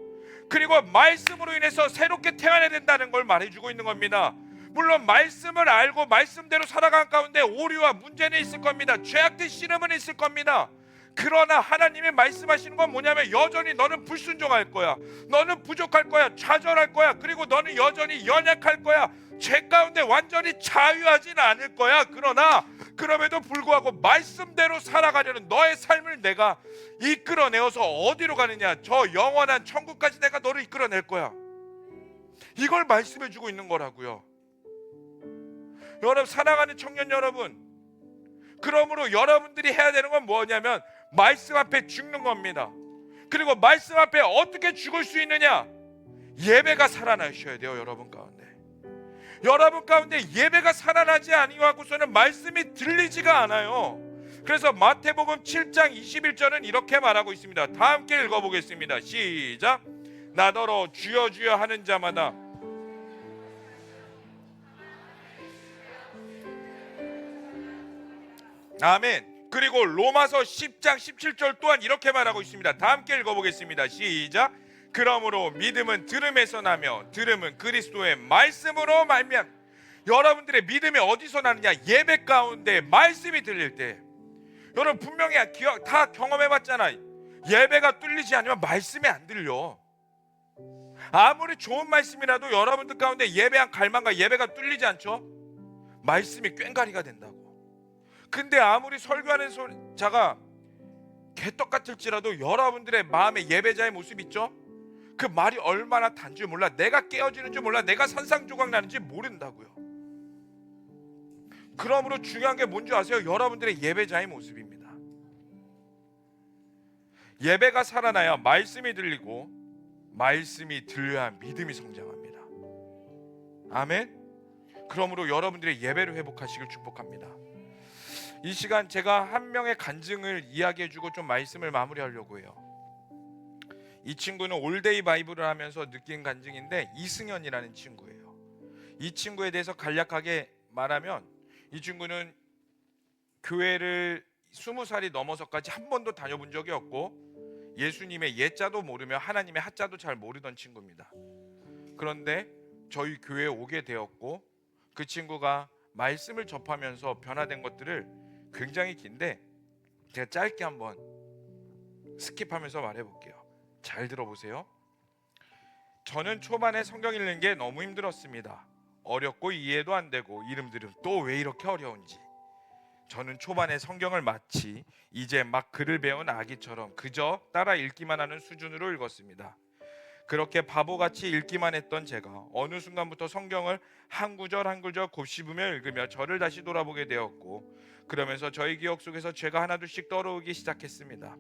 그리고 말씀으로 인해서 새롭게 태어나야 된다는 걸 말해주고 있는 겁니다. 물론 말씀을 알고 말씀대로 살아간 가운데 오류와 문제는 있을 겁니다. 죄악된 씨름은 있을 겁니다. 그러나 하나님이 말씀하시는 건 뭐냐면 여전히 너는 불순종할 거야, 너는 부족할 거야, 좌절할 거야, 그리고 너는 여전히 연약할 거야, 죄 가운데 완전히 자유하지는 않을 거야. 그러나 그럼에도 불구하고 말씀대로 살아가려는 너의 삶을 내가 이끌어내어서 어디로 가느냐, 저 영원한 천국까지 내가 너를 이끌어낼 거야. 이걸 말씀해 주고 있는 거라고요. 여러분, 사랑하는 청년 여러분, 그러므로 여러분들이 해야 되는 건 뭐냐면 말씀 앞에 죽는 겁니다. 그리고 말씀 앞에 어떻게 죽을 수 있느냐? 예배가 살아나셔야 돼요. 여러분 가운데 예배가 살아나지 아니하고서는 말씀이 들리지가 않아요. 그래서 마태복음 7장 21절은 이렇게 말하고 있습니다. 다 함께 읽어보겠습니다. 시작. 나더러 주여 주여 하는 자마다 아멘. 그리고 로마서 10장 17절 또한 이렇게 말하고 있습니다. 다 함께 읽어보겠습니다. 시작. 그러므로 믿음은 들음에서 나며 들음은 그리스도의 말씀으로 말미암. 여러분들의 믿음이 어디서 나느냐? 예배 가운데 말씀이 들릴 때. 여러분 분명히 다 경험해봤잖아. 예배가 뚫리지 않으면 말씀이 안 들려. 아무리 좋은 말씀이라도 여러분들 가운데 예배한 갈망과 예배가 뚫리지 않죠? 말씀이 꽹가리가 된다고. 근데 아무리 설교하는 자가 개떡 같을지라도 여러분들의 마음에 예배자의 모습 있죠? 그 말이 얼마나 단지 몰라. 내가 깨어지는 줄 몰라. 내가 산상조각 나는지 모른다고요. 그러므로 중요한 게 뭔지 아세요? 여러분들의 예배자의 모습입니다. 예배가 살아나야 말씀이 들리고 말씀이 들려야 믿음이 성장합니다. 아멘. 그러므로 여러분들의 예배를 회복하시길 축복합니다. 이 시간 제가 한 명의 간증을 이야기해주고 좀 말씀을 마무리하려고 해요. 이 친구는 올데이 바이블을 하면서 느낀 간증인데 이승현이라는 친구예요. 이 친구에 대해서 간략하게 말하면 이 친구는 교회를 20살이 넘어서까지 한 번도 다녀본 적이 없고 예수님의 예자도 모르며 하나님의 하자도 잘 모르던 친구입니다. 그런데 저희 교회에 오게 되었고 그 친구가 말씀을 접하면서 변화된 것들을 굉장히 긴데 제가 짧게 한번 스킵하면서 말해볼게요. 잘 들어보세요. 저는 초반에 성경 읽는 게 너무 힘들었습니다. 어렵고 이해도 안 되고 이름들은 또 왜 이렇게 어려운지. 저는 초반에 성경을 마치 이제 막 글을 배운 아기처럼 그저 따라 읽기만 하는 수준으로 읽었습니다. 그렇게 바보같이 읽기만 했던 제가 어느 순간부터 성경을 한 구절 한 구절 곱씹으며 읽으며 저를 다시 돌아보게 되었고 그러면서 저희 기억 속에서 죄가 하나둘씩 떠오르기 시작했습니다.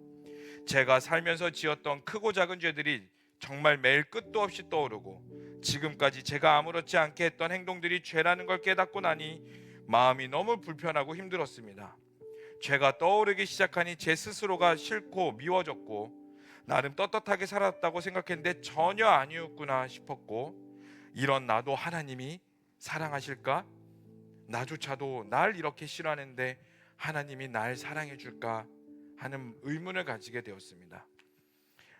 제가 살면서 지었던 크고 작은 죄들이 정말 매일 끝도 없이 떠오르고 지금까지 제가 아무렇지 않게 했던 행동들이 죄라는 걸 깨닫고 나니 마음이 너무 불편하고 힘들었습니다. 죄가 떠오르기 시작하니 제 스스로가 싫고 미워졌고 나름 떳떳하게 살았다고 생각했는데 전혀 아니었구나 싶었고 이런 나도 하나님이 사랑하실까? 나조차도 날 이렇게 싫어하는데 하나님이 날 사랑해 줄까? 하는 의문을 가지게 되었습니다.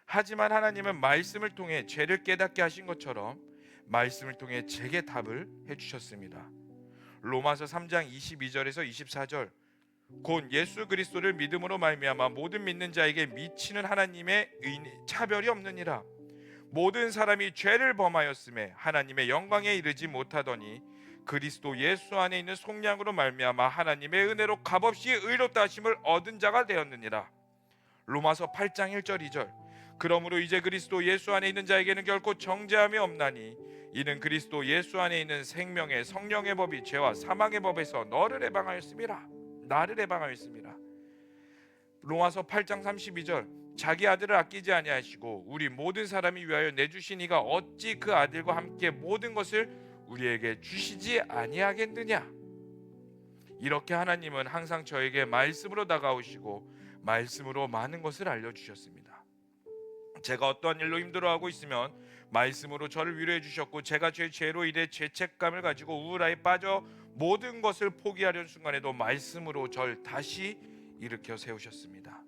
하지만 하나님은 말씀을 통해 죄를 깨닫게 하신 것처럼 말씀을 통해 제게 답을 해주셨습니다. 로마서 3장 22절에서 24절 곧 예수 그리스도를 믿음으로 말미암아 모든 믿는 자에게 미치는 하나님의 차별이 없느니라. 모든 사람이 죄를 범하였음에 하나님의 영광에 이르지 못하더니 그리스도 예수 안에 있는 속량으로 말미암아 하나님의 은혜로 값없이 의롭다 하심을 얻은 자가 되었느니라. 로마서 8장 1절 2절 그러므로 이제 그리스도 예수 안에 있는 자에게는 결코 정죄함이 없나니 이는 그리스도 예수 안에 있는 생명의 성령의 법이 죄와 사망의 법에서 나를 해방하였습니다. 로마서 8장 32절 자기 아들을 아끼지 아니하시고 우리 모든 사람이 위하여 내주신 이가 어찌 그 아들과 함께 모든 것을 우리에게 주시지 아니하겠느냐. 이렇게 하나님은 항상 저에게 말씀으로 다가오시고 말씀으로 많은 것을 알려주셨습니다. 제가 어떠한 일로 힘들어하고 있으면 말씀으로 저를 위로해 주셨고, 제가 제 죄로 인해 죄책감을 가지고 우울함에 빠져 모든 것을 포기하려는 순간에도 말씀으로 저를 다시 일으켜 세우셨습니다.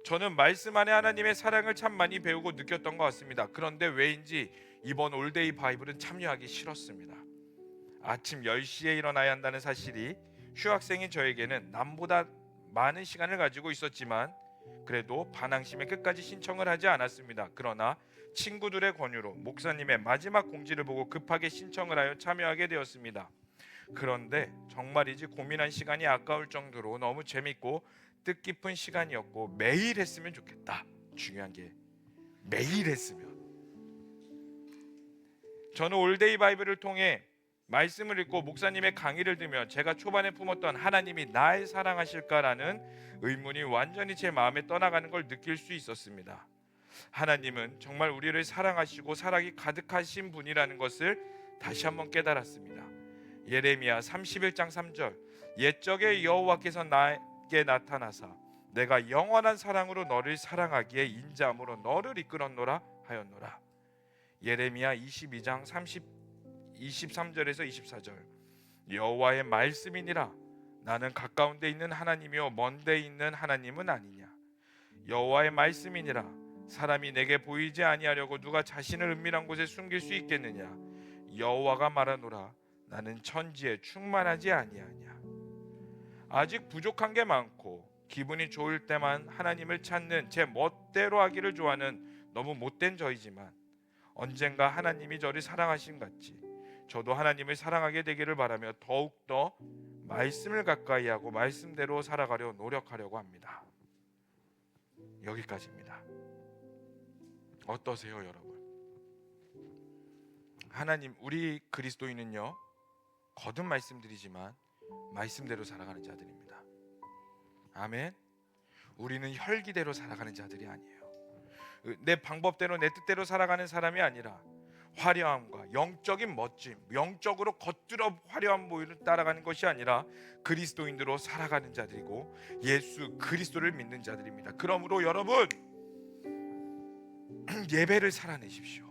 저는 말씀 안에 하나님의 사랑을 참 많이 배우고 느꼈던 것 같습니다. 그런데 왜인지 이번 올데이 바이블은 참여하기 싫었습니다. 아침 10시에 일어나야 한다는 사실이 휴학생인 저에게는 남보다 많은 시간을 가지고 있었지만 그래도 반항심에 끝까지 신청을 하지 않았습니다. 그러나 친구들의 권유로 목사님의 마지막 공지를 보고 급하게 신청을 하여 참여하게 되었습니다. 그런데 정말이지 고민한 시간이 아까울 정도로 너무 재밌고 뜻깊은 시간이었고, 매일 했으면 좋겠다. 중요한 게 매일 했으면. 저는 올데이 바이블을 통해 말씀을 읽고 목사님의 강의를 들으며 제가 초반에 품었던 하나님이 날 사랑하실까라는 의문이 완전히 제 마음에 떠나가는 걸 느낄 수 있었습니다. 하나님은 정말 우리를 사랑하시고 사랑이 가득하신 분이라는 것을 다시 한번 깨달았습니다. 예레미야 31장 3절, 옛적에 여호와께서 나에게 나타나사 내가 영원한 사랑으로 너를 사랑하기에 인자함으로 너를 이끌었노라 하였노라. 예레미야 22장 23절에서 24절, 여호와의 말씀이니라 나는 가까운 데 있는 하나님이요 먼 데 있는 하나님은 아니냐. 여호와의 말씀이니라 사람이 내게 보이지 아니하려고 누가 자신을 은밀한 곳에 숨길 수 있겠느냐. 여호와가 말하노라 나는 천지에 충만하지 아니하냐. 아직 부족한 게 많고 기분이 좋을 때만 하나님을 찾는 제 멋대로 하기를 좋아하는 너무 못된 저이지만, 언젠가 하나님이 저를 사랑하신 같이 저도 하나님을 사랑하게 되기를 바라며 더욱더 말씀을 가까이 하고 말씀대로 살아가려 노력하려고 합니다. 여기까지입니다. 어떠세요, 여러분? 하나님, 우리 그리스도인은요 거듭 말씀드리지만 말씀대로 살아가는 자들입니다. 아멘. 우리는 혈기대로 살아가는 자들이 아니에요. 내 방법대로 내 뜻대로 살아가는 사람이 아니라 화려함과 영적인 멋짐, 영적으로 겉들어 화려한 모습을 따라가는 것이 아니라 그리스도인으로 살아가는 자들이고 예수 그리스도를 믿는 자들입니다. 그러므로 여러분, 예배를 살아내십시오.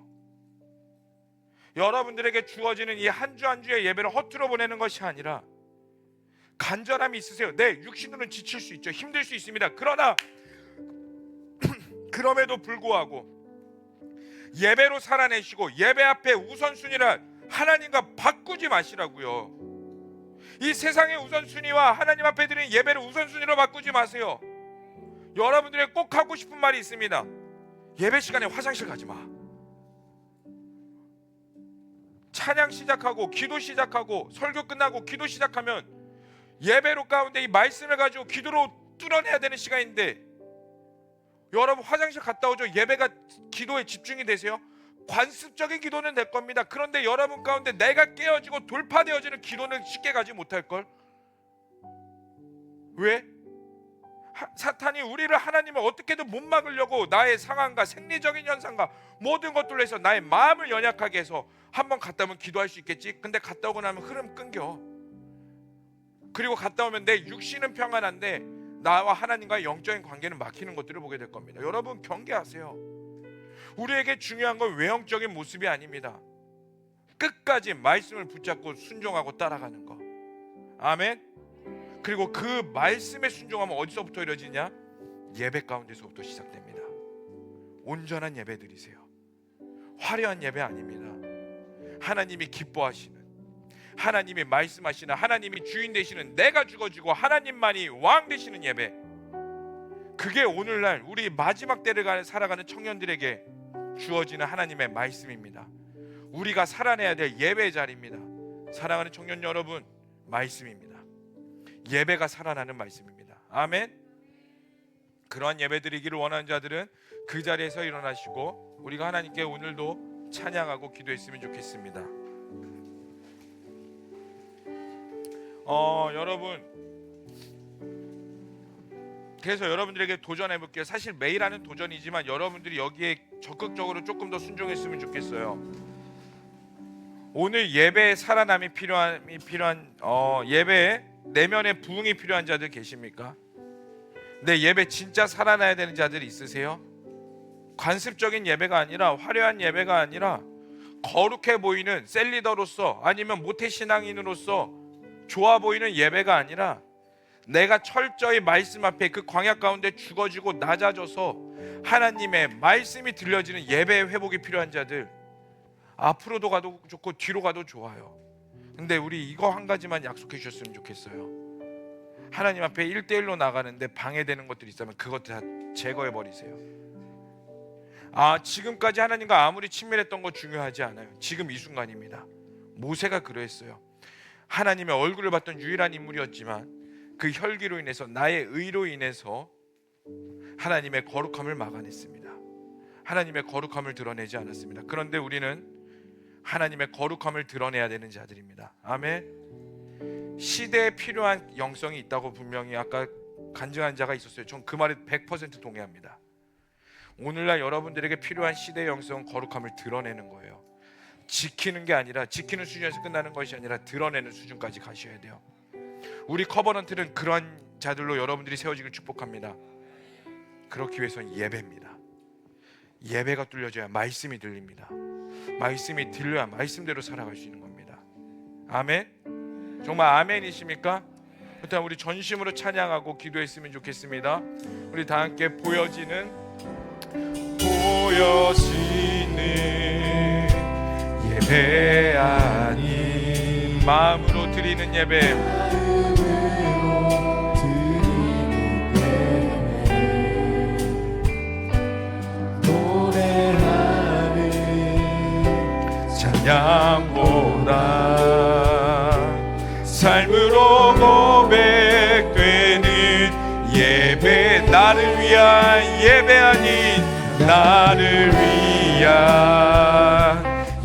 여러분들에게 주어지는 이 한 주 한 주의 예배를 허투루 보내는 것이 아니라 간절함이 있으세요. 네, 육신으로는 지칠 수 있죠. 힘들 수 있습니다. 그러나 그럼에도 불구하고 예배로 살아내시고 예배 앞에 우선순위를 하나님과 바꾸지 마시라고요. 이 세상의 우선순위와 하나님 앞에 드리는 예배를 우선순위로 바꾸지 마세요. 여러분들에게 꼭 하고 싶은 말이 있습니다. 예배 시간에 화장실 가지 마. 찬양 시작하고 기도 시작하고 설교 끝나고 기도 시작하면 예배로 가운데 이 말씀을 가지고 기도로 뚫어내야 되는 시간인데, 여러분 화장실 갔다 오죠. 예배가 기도에 집중이 되세요? 관습적인 기도는 될 겁니다. 그런데 여러분 가운데 내가 깨어지고 돌파되어지는 기도는 쉽게 가지 못할걸? 왜? 사탄이 우리를, 하나님을 어떻게든 못 막으려고 나의 상황과 생리적인 현상과 모든 것들로 해서 나의 마음을 연약하게 해서 한번 갔다 오면 기도할 수 있겠지. 근데 갔다 오고 나면 흐름 끊겨. 그리고 갔다 오면 내 육신은 평안한데 나와 하나님과의 영적인 관계는 막히는 것들을 보게 될 겁니다. 여러분 경계하세요. 우리에게 중요한 건 외형적인 모습이 아닙니다. 끝까지 말씀을 붙잡고 순종하고 따라가는 거. 아멘. 그리고 그 말씀에 순종하면 어디서부터 이루어지냐? 예배 가운데서부터 시작됩니다. 온전한 예배 드리세요. 화려한 예배 아닙니다. 하나님이 기뻐하시는, 하나님이 말씀하시는, 하나님이 주인 되시는, 내가 죽어지고 하나님만이 왕 되시는 예배, 그게 오늘날 우리 마지막 때를 살아가는 청년들에게 주어지는 하나님의 말씀입니다. 우리가 살아내야 될 예배의 자리입니다. 사랑하는 청년 여러분, 말씀입니다. 예배가 살아나는 말씀입니다. 아멘. 그러한 예배 드리기를 원하는 자들은 그 자리에서 일어나시고 우리가 하나님께 오늘도 찬양하고 기도했으면 좋겠습니다. 여러분, 그래서 여러분들에게 도전해 볼게요. 사실 매일 하는 도전이지만 여러분들이 여기에 적극적으로 조금 더 순종했으면 좋겠어요. 오늘 예배에 살아남이 필요한 예배에 내면의 부흥이 필요한 자들 계십니까? 내 예배 진짜 살아나야 되는 자들이 있으세요? 관습적인 예배가 아니라, 화려한 예배가 아니라, 거룩해 보이는 셀리더로서 아니면 모태신앙인으로서 좋아 보이는 예배가 아니라, 내가 철저히 말씀 앞에 그 광야 가운데 죽어지고 낮아져서 하나님의 말씀이 들려지는 예배의 회복이 필요한 자들, 앞으로도 가도 좋고 뒤로 가도 좋아요. 근데 우리 이거 한 가지만 약속해 주셨으면 좋겠어요. 하나님 앞에 1대1로 나가는데 방해되는 것들이 있다면 그것들 다 제거해 버리세요. 지금까지 하나님과 아무리 친밀했던 거 중요하지 않아요. 지금 이 순간입니다. 모세가 그러했어요. 하나님의 얼굴을 봤던 유일한 인물이었지만 그 혈기로 인해서, 나의 의로 인해서 하나님의 거룩함을 막아냈습니다. 하나님의 거룩함을 드러내지 않았습니다. 그런데 우리는 하나님의 거룩함을 드러내야 되는 자들입니다. 아멘. 시대에 필요한 영성이 있다고 분명히 아까 간증한 자가 있었어요. 전 그 말에 100% 동의합니다. 오늘날 여러분들에게 필요한 시대의 영성은 거룩함을 드러내는 거예요. 지키는 게 아니라, 지키는 수준에서 끝나는 것이 아니라 드러내는 수준까지 가셔야 돼요. 우리 커버넌트는 그런 자들로 여러분들이 세워지길 축복합니다. 그렇기 위해서는 예배입니다. 예배가 뚫려져야 말씀이 들립니다. 말씀이 들려야 말씀대로 살아갈 수 있는 겁니다. 아멘. 정말 아멘이십니까? 일단 우리 전심으로 찬양하고 기도했으면 좋겠습니다. 우리 다 함께 보여지는 예배 아닌 마음으로 드리는 예배, 찬양보다 삶으로 고백되는 예배, 나를 위한 예배 아닌 나를 위한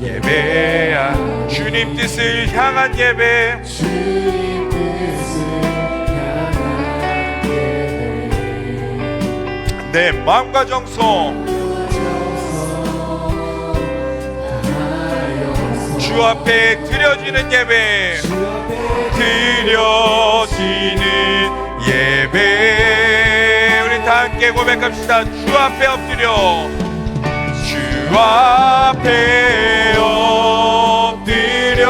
예배야. 주님 뜻을 향한 예배, 주님 뜻을 향한 예배, 내 마음과 정성 주 앞에 드려지는 예배, 드려지는 예배. 우리 다 함께 고백합시다. 주 앞에 엎드려, 주 앞에 엎드려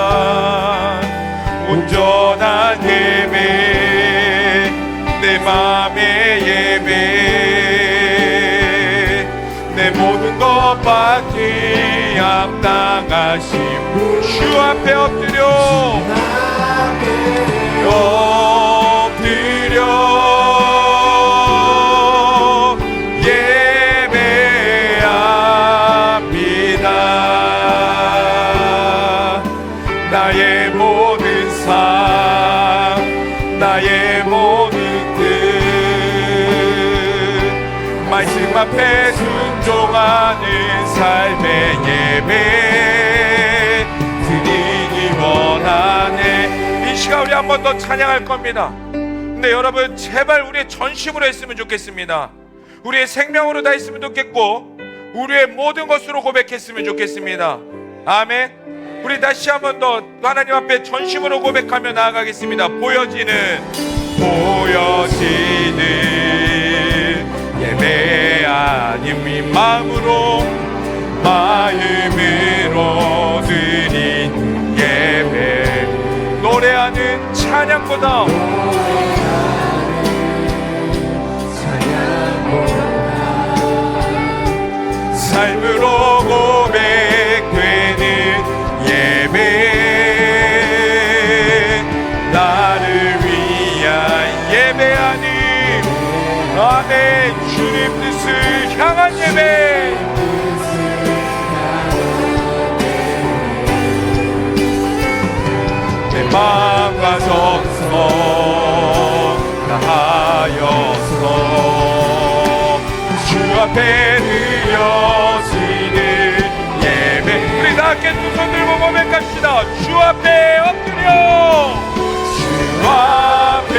경배합니다. 온전한 예배, 내 맘의 예배, 내 모든 것 받기 합당하심. 주 앞에 엎드려, 엎드려 예배합니다. 나의 모든 삶, 나의 모든 뜻, 말씀 앞에 순종하는 삶의 예배 드리기 원하네. 이 시간 우리 한 번 더 찬양할 겁니다. 근데 여러분 제발 우리의 전심으로 했으면 좋겠습니다. 우리의 생명으로 다 했으면 좋겠고, 우리의 모든 것으로 고백했으면 좋겠습니다. 아멘. 우리 다시 한 번 더 하나님 앞에 전심으로 고백하며 나아가겠습니다. 보여지는 예배 아님 이 마음으로 드린 예배, 노래하는 찬양보다 삶으로 고백되는 예배, 나를 위한 예배 아닌 아멘. 주님 뜻을 향한 예배, 내 마음과 정성 다하여서 주 앞에 드려지는 예배. 우리 다 함께 두 손 들고 고백합시다. 주 앞에 엎드려, 주 앞에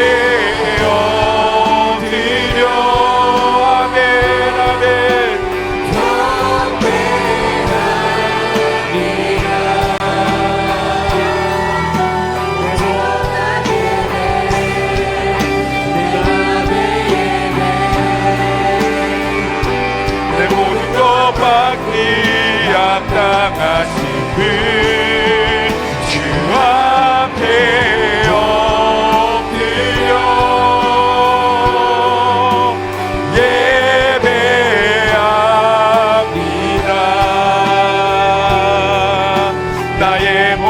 엎드려 아멘 아멘 경배하리라.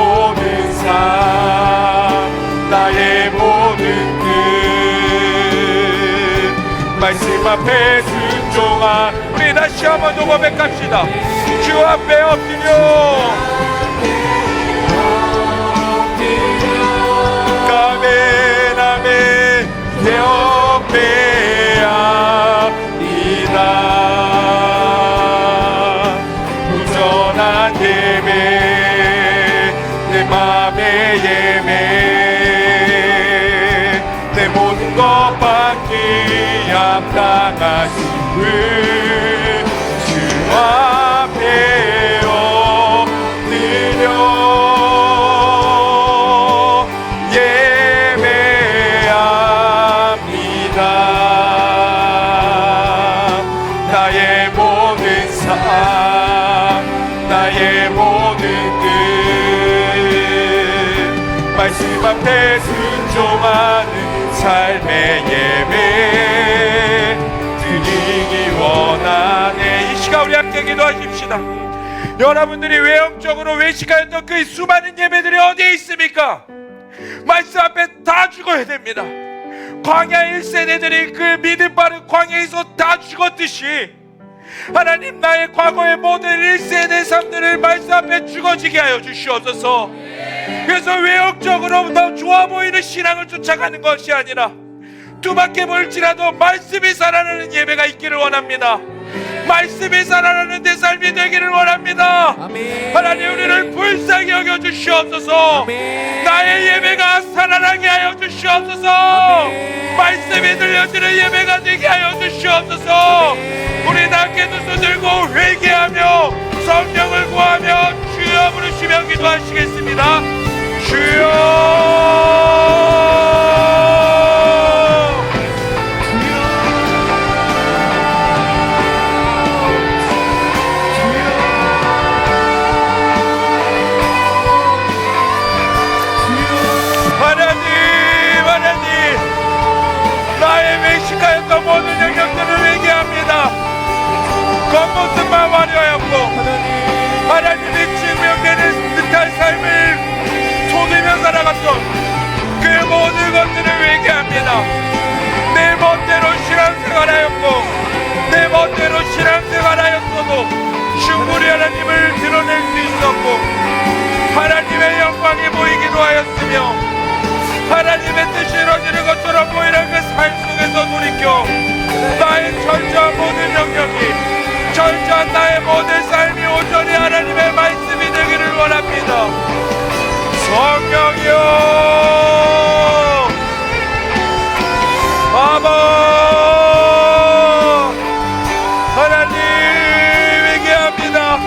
모든 삶 나의 모든 뜻 말씀 앞에 순종한 우리 다시 한번 고백합시다. 주 앞에 엎드려 아멘 아멘 내 엎배합니다. 부전한 예배 내 맘의 예배 내 모든 것 받기 합당하신 주 앞에 엎드려 예배합니다. 나의 모든 삶 나의 모든 뜻 말씀 앞에 순종하는 삶의 예배 드리기 원하네. 이 시간 우리 함께 기도하십시다. 여러분들이 외형적으로 외식하였던 그 수많은 예배들이 어디에 있습니까? 말씀 앞에 다 죽어야 됩니다. 광야 1세대들이 그 믿음 바른 광야에서 다 죽었듯이 하나님 나의 과거의 모든 1세대 삶들을 말씀 앞에 죽어지게 하여 주시옵소서. 그래서 외형적으로 더 좋아 보이는 신앙을 쫓아가는 것이 아니라 두껍게 보일지라도 말씀이 살아나는 예배가 있기를 원합니다. 말씀이 살아나는 내 삶이 되기를 원합니다. 아멘. 하나님 우리를 불쌍히 여겨 주시옵소서. 아멘. 나의 예배가 살아나게 하여 주시옵소서. 아멘. 말씀이 들려지는 예배가 되게 하여 주시옵소서. 아멘. 우리 낮게 두 손 들고 회개하며 성령을 구하며 주여 부르시며 기도하시겠습니다. 주여 모든 영역들을 회개합니다. 겉모습만 화려하였고 하나님이 증명되는 듯한 삶을 속이며 살아갔던 그 모든 것들을 회개합니다. 내 멋대로 신앙생활하였고 내 멋대로 신앙생활하였어도 충분히 하나님을 드러낼 수 있었고 하나님의 영광이 보이기도 하였으며 하나님의 뜻이 이루어지는 것처럼 보이는 그 삶 속에서 돌이켜 나의 철저한 모든 영역이 철저한 나의 모든 삶이 온전히 하나님의 말씀이 되기를 원합니다. 성령이여 아버 하나님 회개합니다.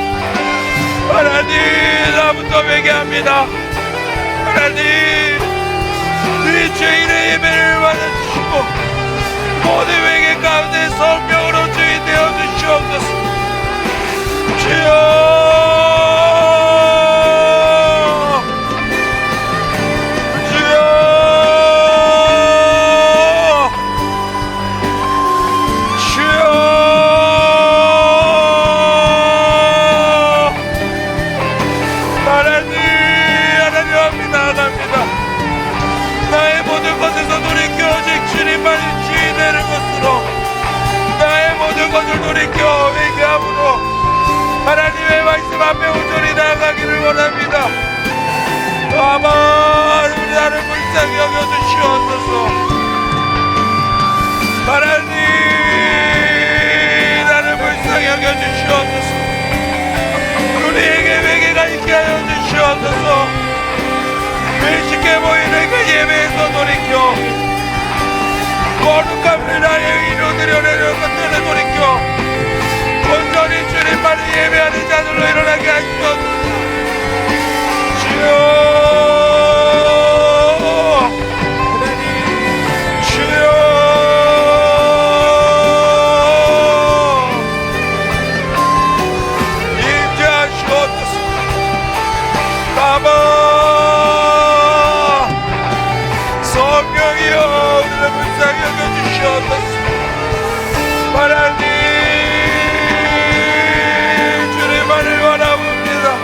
하나님 나부터 회개합니다. 하나님 이 죄인의 예배를 받아주시고 모든 회개 가운데 성령으로 주인 되어 주시옵소서. 주여 주여 주여 하나님 합니다. 나의 모든 것에서 돌이켜 오직 주님만이 주인 되는 것으로 나의 모든 것을 돌이켜 회개함으로 하나님의 말씀 앞에 온전히 나아가기를 원합니다. 아마 우리 나를 불쌍히 여겨주시옵소서. 하나님 나를 불쌍히 여겨주시옵소서. 우리에게 회개가 있게 하여 주시옵소서. 외식해 보이는 그 예배에서 돌이켜 거룩함을 나의 의로 드려내는 것들을 돌이켜 온전히 주님만을 예배하는 자들로 일어나게 하시옵소서. 주여 하나님 주님만을 원합니다.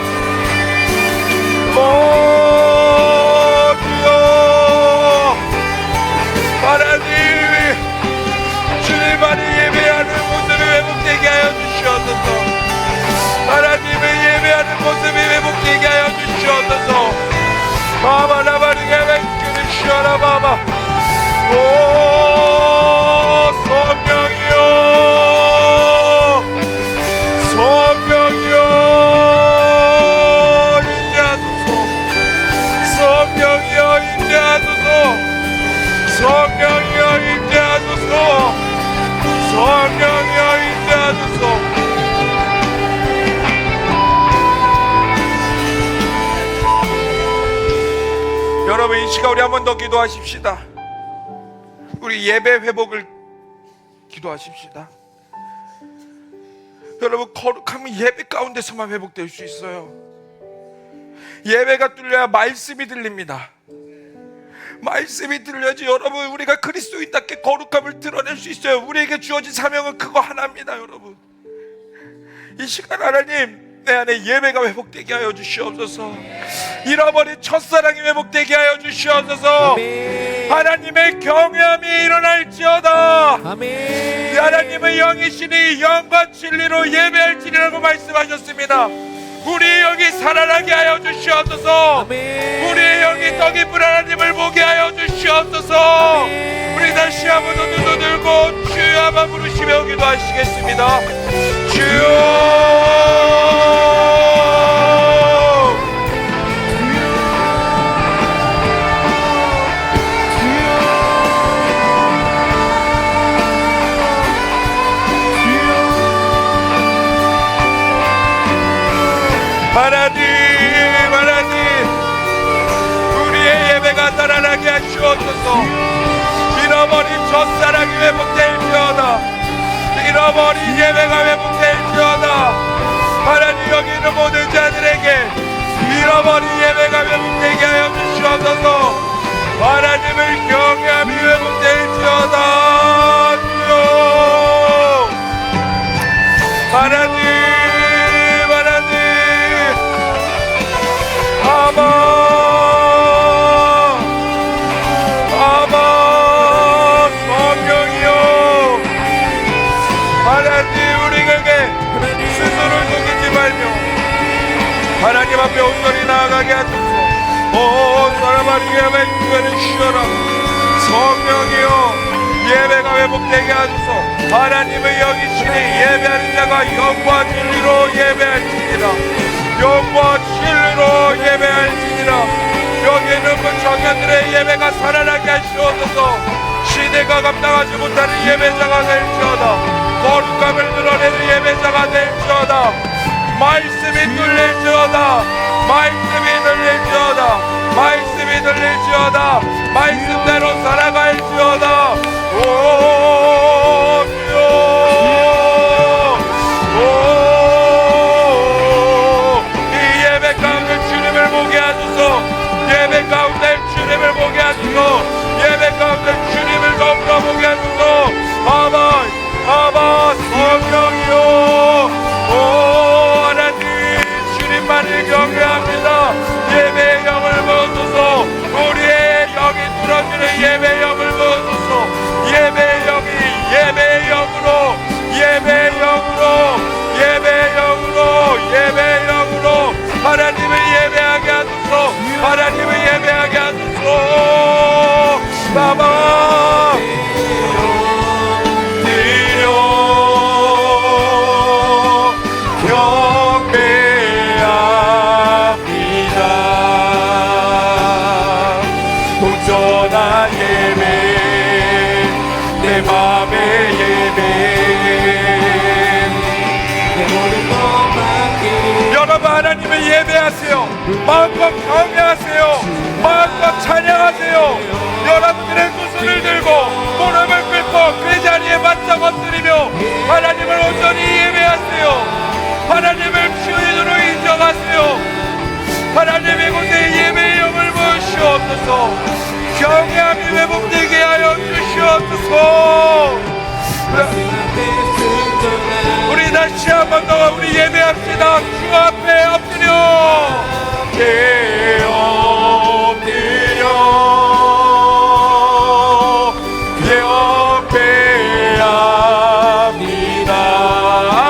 바바라바리게 맹기를 쉬어라바바. 오 성령이여 성령이여 인도하소서. 성령이여 인도하소서. 성령이여 인도하소서. 성령이여 인도하소서. 여러분 이 시간 우리 한 번 더 기도하십시다. 우리 예배 회복을 기도하십시다. 여러분 거룩함은 예배 가운데서만 회복될 수 있어요. 예배가 뚫려야 말씀이 들립니다. 말씀이 들려야지 여러분 우리가 그리스도인답게 거룩함을 드러낼 수 있어요. 우리에게 주어진 사명은 그거 하나입니다. 여러분 이 시간 하나님 내 안에 예배가 회복되게 하여 주시옵소서. 잃어버린 첫사랑이 회복되게 하여 주시옵소서. 아멘. 하나님의 경외함이 일어날지어다. 아멘. 하나님의 영이시니 영과 진리로 예배할지니라고 말씀하셨습니다. 우리의 영이 살아나게 하여 주시옵소서. 아멘. 우리의 영이 더 깊은 하나님을 보게 하여 주시옵소서. 아멘. 우리 다시 한번 눈을 들고 주여 한번 부르시며 기도하시겠습니다. 주여 하나님 우리의 예배가 살아나게 하시옵소서. 잃어버린 첫사랑이 회복될지어다. 잃어버린 예배가 회복될지어다. 하나님 여기 있는 모든 자들에게 잃어버린 예배가 회복되게 하여 주시옵소서. 하나님을 경외함이 회복될지어다. 하나님 아바 성령이여 하나님 우리에게 스스로를 속이지 말며 하나님 앞에 온전히 나아가게 하소서. 오 사람아리게 맹주가는 쉬어라. 성령이여 예배가 회복되게 하소서. 하나님의 영이시니 예배하는 자가 영과 진리로 예배할지니라. 영과 진리로 예배할지니라. 여기 있는 그 청년들의 예배가 살아나게 하시옵소서. 시대가 감당하지 못하는 예배자가 될지어다. 거룩함을 드러내는 예배자가 될지어다. 말씀이 들릴지어다. 말씀이 들릴지어다. 말씀이 들릴지어다. 말씀대로 살아갈지어다. 오 이 예배 가운데 주님을 보게 하소서. 예배 가운데 주님을 보게 하소서. 예배 가운데 주님을 더불어 보게 하소서. 아바 성령이여 오 하나님 주님만을 경외합니다. 예배의 영을 부어소서. 우리의 영이 뚫어지는 예배의 영을 부어소서. 예배의 영이 예배의 영으로 예배의 영으로 예배의 영으로 예배의 영으로 하나님을 예배하게 하소서. 하나님을 예배하게 하소서. 바바 드려 경배합니다. 온전한 예배 내 맘의 예배 여러분 하나님을 예배하세요. 마음껏 경외하세요. 마음껏 찬양하세요. 여러분들의 두 손을 들고 무릎을 꿇고 그 자리에 맞춰 엎드리며 하나님을 온전히 예배하세요. 하나님을 주인으로 인정하세요. 하나님의 곳에 예배의 영을 부으시옵소서. 경외함이 회복되게 하여 주시옵소서. 우리 다시 한 번 더 우리 예배합시다. 주 앞에 엎드려 경배합니다.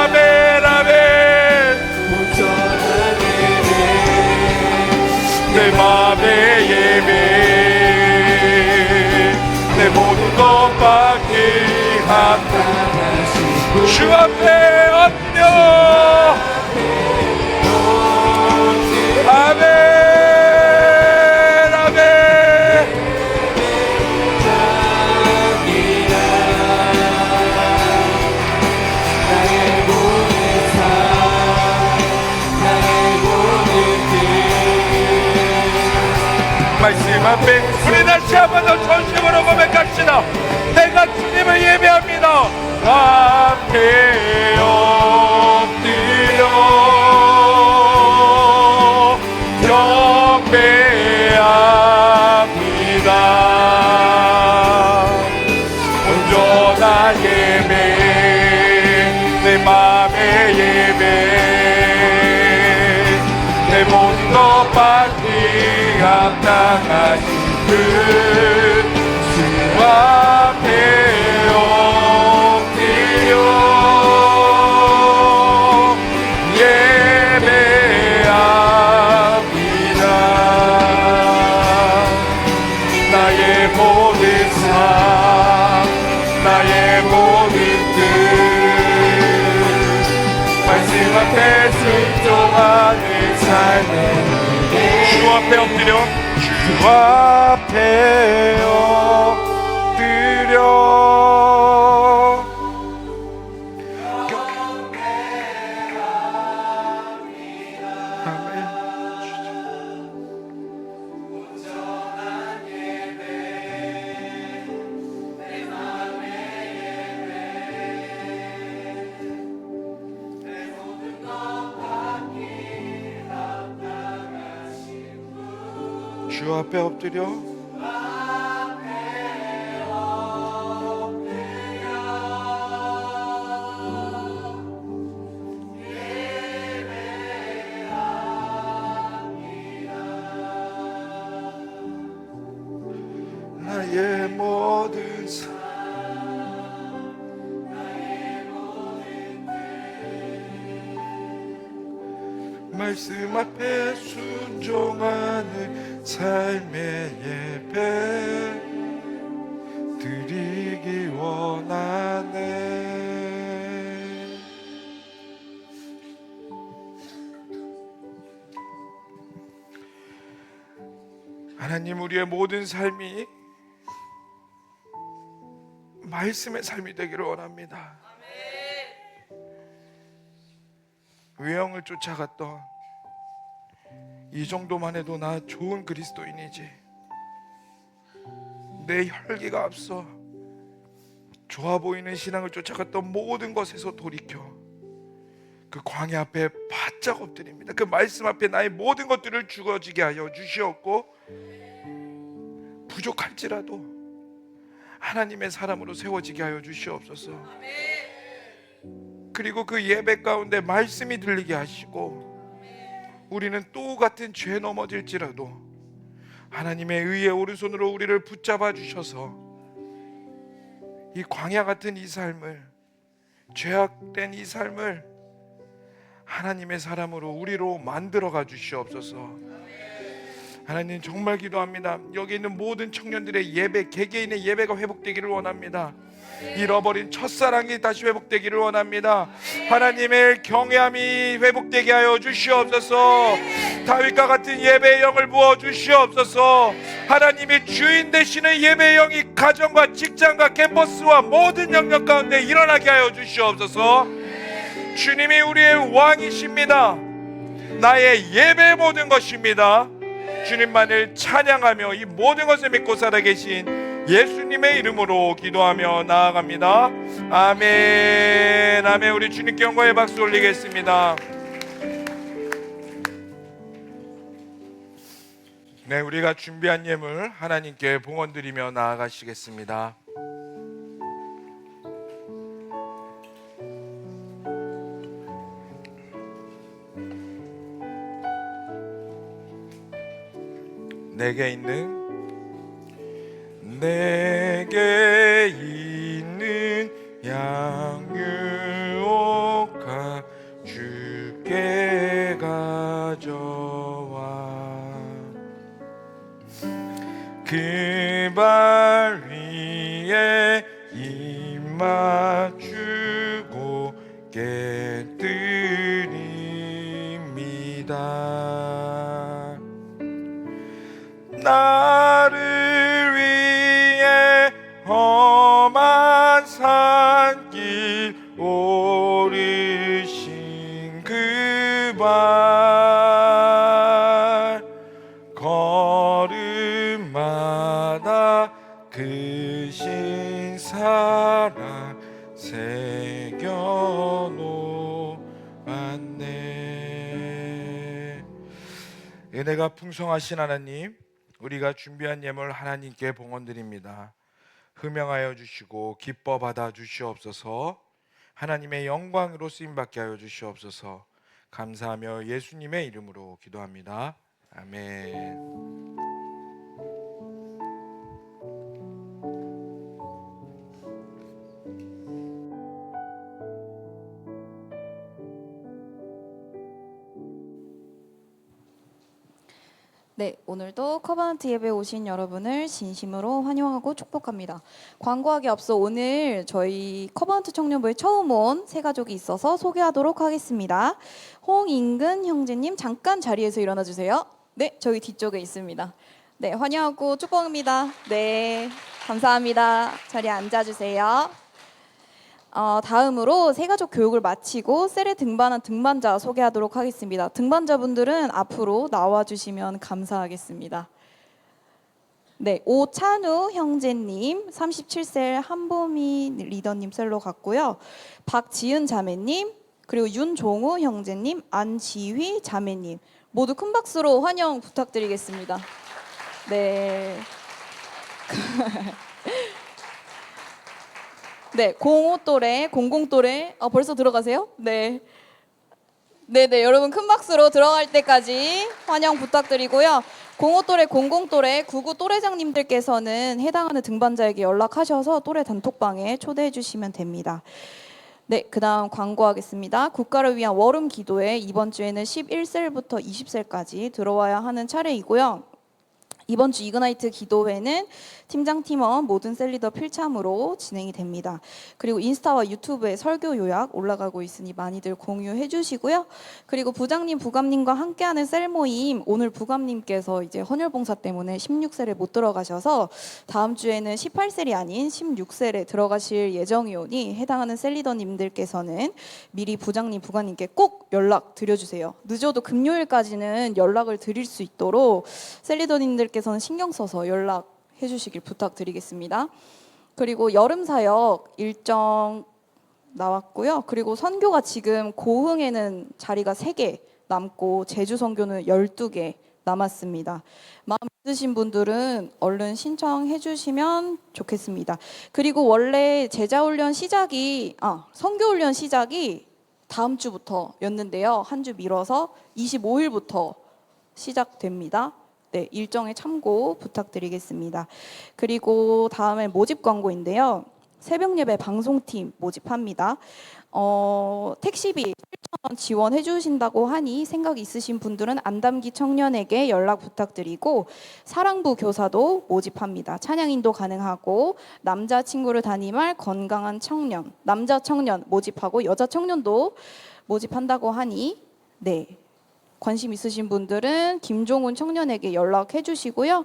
아멘 아멘. 내 맘에 예배 내 모든 것 바뀌었다 주 앞에 엎드려 아멘 아멘 말씀 앞에 우리 다시 한 번 더 전심으로 고백합시다. 내가 주님을 예배합니다. 앞에 엎드려 경배합니다. 온전한 예배 내 맘의 예배 내 모든 것 받기 합당하신 주 앞에 엎드려 예배합니다. 나의 모든 삶 나의 모든 뜻 말씀 앞에 순종하는 삶을 주 앞에 엎드려 주 앞에 엎드려 주 앞에 엎드려 나의 모든 삶 말씀 앞에 순종하는 삶의 예배 드리기 원하네. 하나님, 우리의 모든 삶이 말씀의 삶이 되기를 원합니다. 외형을 쫓아갔던 이 정도만 해도 나 좋은 그리스도인이지, 내 혈기가 앞서 좋아 보이는 신앙을 쫓아갔던 모든 것에서 돌이켜 그 광야 앞에 바짝 엎드립니다. 그 말씀 앞에 나의 모든 것들을 죽어지게 하여 주시옵고, 부족할지라도 하나님의 사람으로 세워지게 하여 주시옵소서. 그리고 그 예배 가운데 말씀이 들리게 하시고, 우리는 또 같은 죄 넘어질지라도 하나님의 의의 오른손으로 우리를 붙잡아 주셔서 이 광야 같은 이 삶을, 죄악된 이 삶을 하나님의 사람으로 우리로 만들어가 주시옵소서. 하나님, 정말 기도합니다. 여기 있는 모든 청년들의 예배, 개개인의 예배가 회복되기를 원합니다. 잃어버린 첫사랑이 다시 회복되기를 원합니다. 하나님의 경외함이 회복되게 하여 주시옵소서. 다윗과 같은 예배의 영을 부어 주시옵소서. 하나님이 주인 되시는 예배의 영이 가정과 직장과 캠퍼스와 모든 영역 가운데 일어나게 하여 주시옵소서. 주님이 우리의 왕이십니다. 나의 예배의 모든 것입니다. 주님만을 찬양하며 이 모든 것을 믿고 살아계신 예수님의 이름으로 기도하며 나아갑니다. 아멘. 아멘. 우리 주님께 영광의 박수 올리겠습니다. 네, 우리가 준비한 예물 하나님께 봉헌드리며 나아가시겠습니다. 내게 있는 양유옥가 주께 가져와. 그 발 위에 입 맞추고 깨드립니다. 나를 위해 험한 산길 오르신 그 발 걸음마다 그 신사랑 새겨놓았네. 은혜가 풍성하신 하나님, 우리가 준비한 예물 하나님께 봉헌드립니다. 흠명하여 주시고 기뻐 받아 주시옵소서. 하나님의 영광으로 쓰임받게 하여 주시옵소서. 감사하며 예수님의 이름으로 기도합니다. 아멘. 네, 오늘도 커버넌트 예배에 오신 여러분을 진심으로 환영하고 축복합니다. 광고하기 앞서 오늘 저희 커버넌트 청년부에 처음 온 새 가족이 있어서 소개하도록 하겠습니다. 홍인근 형제님 잠깐 자리에서 일어나 주세요. 네, 저희 뒤쪽에 있습니다. 네, 환영하고 축복합니다. 네, 감사합니다. 자리에 앉아주세요. 다음으로 새가족 교육을 마치고 셀에 등반한 등반자 소개하도록 하겠습니다. 등반자분들은 앞으로 나와주시면 감사하겠습니다. 네, 오찬우 형제님, 37셀 한보미 리더님 셀로 갔고요. 박지은 자매님, 그리고 윤종우 형제님, 안지휘 자매님 모두 큰 박수로 환영 부탁드리겠습니다. 네. 네, 05 또래, 00 또래. 벌써 들어가세요? 네. 네네, 여러분 큰 박수로 들어갈 때까지 환영 부탁드리고요. 05 또래, 00 또래, 99 또래장님들께서는 해당하는 등반자에게 연락하셔서 또래 단톡방에 초대해 주시면 됩니다. 네, 그 다음 광고하겠습니다. 국가를 위한 월음 기도회 이번 주에는 11셀부터 20셀까지 들어와야 하는 차례이고요. 이번 주 이그나이트 기도회는 팀장 팀원 모든 셀리더 필참으로 진행이 됩니다. 그리고 인스타와 유튜브에 설교 요약 올라가고 있으니 많이들 공유해 주시고요. 그리고 부장님, 부감님과 함께하는 셀 모임, 오늘 부감님께서 이제 헌혈봉사 때문에 16셀에 못 들어가셔서 다음 주에는 18셀이 아닌 16셀에 들어가실 예정이오니 해당하는 셀리더님들께서는 미리 부장님, 부감님께 꼭 연락 드려주세요. 늦어도 금요일까지는 연락을 드릴 수 있도록 셀리더님들께서는 신경 써서 연락해 주시길 부탁드리겠습니다. 그리고 여름 사역 일정 나왔고요. 그리고 선교가 지금 고흥에는 자리가 3개 남고 제주 선교는 12개 남았습니다. 마음 있으신 분들은 얼른 신청해 주시면 좋겠습니다. 그리고 원래 제자훈련 시작이 선교훈련 시작이 다음 주부터였는데요. 한 주 미뤄서 25일부터 시작됩니다. 네, 일정에 참고 부탁드리겠습니다. 그리고 다음에 모집 광고인데요. 새벽 예배 방송팀 모집합니다. 택시비 7,000원 지원해 주신다고 하니 생각 있으신 분들은 안담기 청년에게 연락 부탁드리고 사랑부 교사도 모집합니다. 찬양인도 가능하고 남자친구를 담임할 건강한 청년, 남자 청년 모집하고 여자 청년도 모집한다고 하니 네, 관심 있으신 분들은 김종훈 청년에게 연락해 주시고요.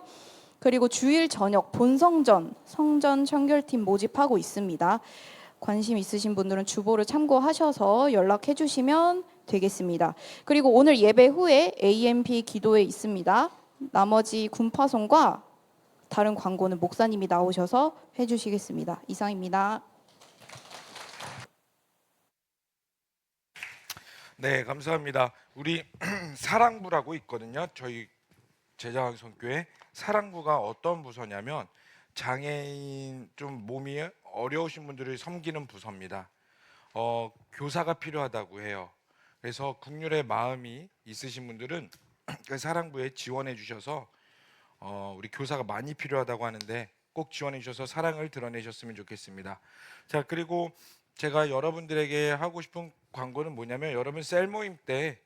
그리고 주일 저녁 본성전 성전 청결팀 모집하고 있습니다. 관심 있으신 분들은 주보를 참고하셔서 연락해 주시면 되겠습니다. 그리고 오늘 예배 후에 AMP 기도회 있습니다. 나머지 군파송과 다른 광고는 목사님이 나오셔서 해주시겠습니다. 이상입니다. 네, 감사합니다. 우리 사랑부라고 있거든요. 저희 제자왕성교회 사랑부가 어떤 부서냐면 장애인 좀 몸이 어려우신 분들을 섬기는 부서입니다. 교사가 필요하다고 해요. 그래서 국률의 마음이 있으신 분들은 그 사랑부에 지원해 주셔서 우리 교사가 많이 필요하다고 하는데 꼭 지원해 주셔서 사랑을 드러내셨으면 좋겠습니다. 자, 그리고 제가 여러분들에게 하고 싶은 광고는 뭐냐면 여러분 셀 모임 때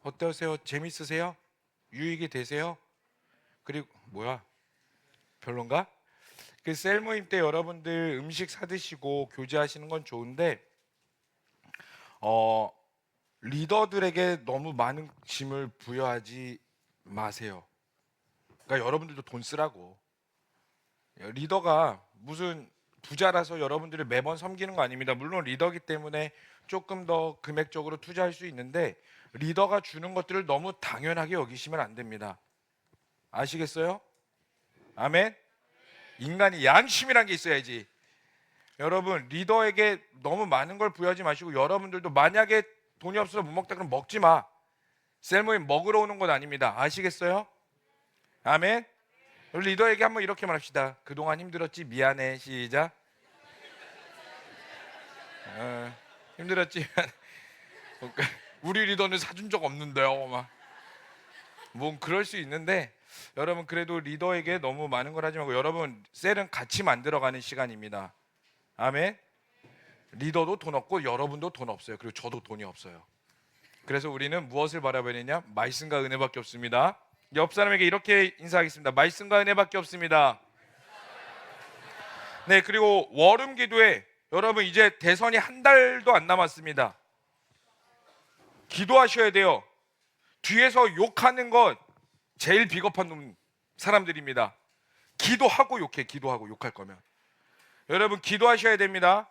어떠세요? 재밌으세요? 유익이 되세요? 그리고 뭐야? 별론가? 그 셀 모임 때 여러분들 음식 사드시고 교제하시는 건 좋은데 리더들에게 너무 많은 짐을 부여하지 마세요. 그러니까 여러분들도 돈 쓰라고. 리더가 무슨 부자라서 여러분들을 매번 섬기는 거 아닙니다. 물론 리더기 때문에 조금 더 금액적으로 투자할 수 있는데 리더가 주는 것들을 너무 당연하게 여기시면 안 됩니다. 아시겠어요? 아멘. 인간이 양심이란 게 있어야지. 여러분 리더에게 너무 많은 걸 부여하지 마시고 여러분들도 만약에 돈이 없어서 못 먹다 그럼 먹지 마. 셀모임 먹으러 오는 건 아닙니다. 아시겠어요? 아멘. 리더에게 한번 이렇게 말합시다. 그동안 힘들었지? 미안해. 시작. 힘들었지? 우리 리더는 사준 적 없는데요. 뭐 그럴 수 있는데 여러분 그래도 리더에게 너무 많은 걸 하지 말고 여러분 셀은 같이 만들어가는 시간입니다. 아멘. 리더도 돈 없고 여러분도 돈 없어요. 그리고 저도 돈이 없어요. 그래서 우리는 무엇을 바라봐야 되냐? 말씀과 은혜밖에 없습니다. 옆 사람에게 이렇게 인사하겠습니다. 말씀과 은혜밖에 없습니다. 네, 그리고 월음 기도회 여러분 이제 대선이 한 달도 안 남았습니다. 기도하셔야 돼요. 뒤에서 욕하는 것 제일 비겁한 사람들입니다. 기도하고 욕해. 기도하고 욕할 거면 여러분 기도하셔야 됩니다.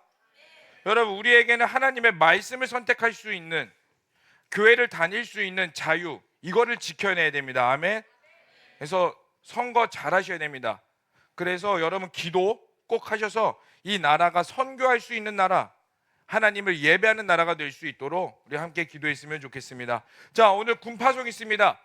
여러분 우리에게는 하나님의 말씀을 선택할 수 있는 교회를 다닐 수 있는 자유 이거를 지켜내야 됩니다. 아멘. 그래서 선거 잘 하셔야 됩니다. 그래서 여러분 기도 꼭 하셔서 이 나라가 선교할 수 있는 나라 하나님을 예배하는 나라가 될 수 있도록 우리 함께 기도했으면 좋겠습니다. 자 오늘 군파송 있습니다.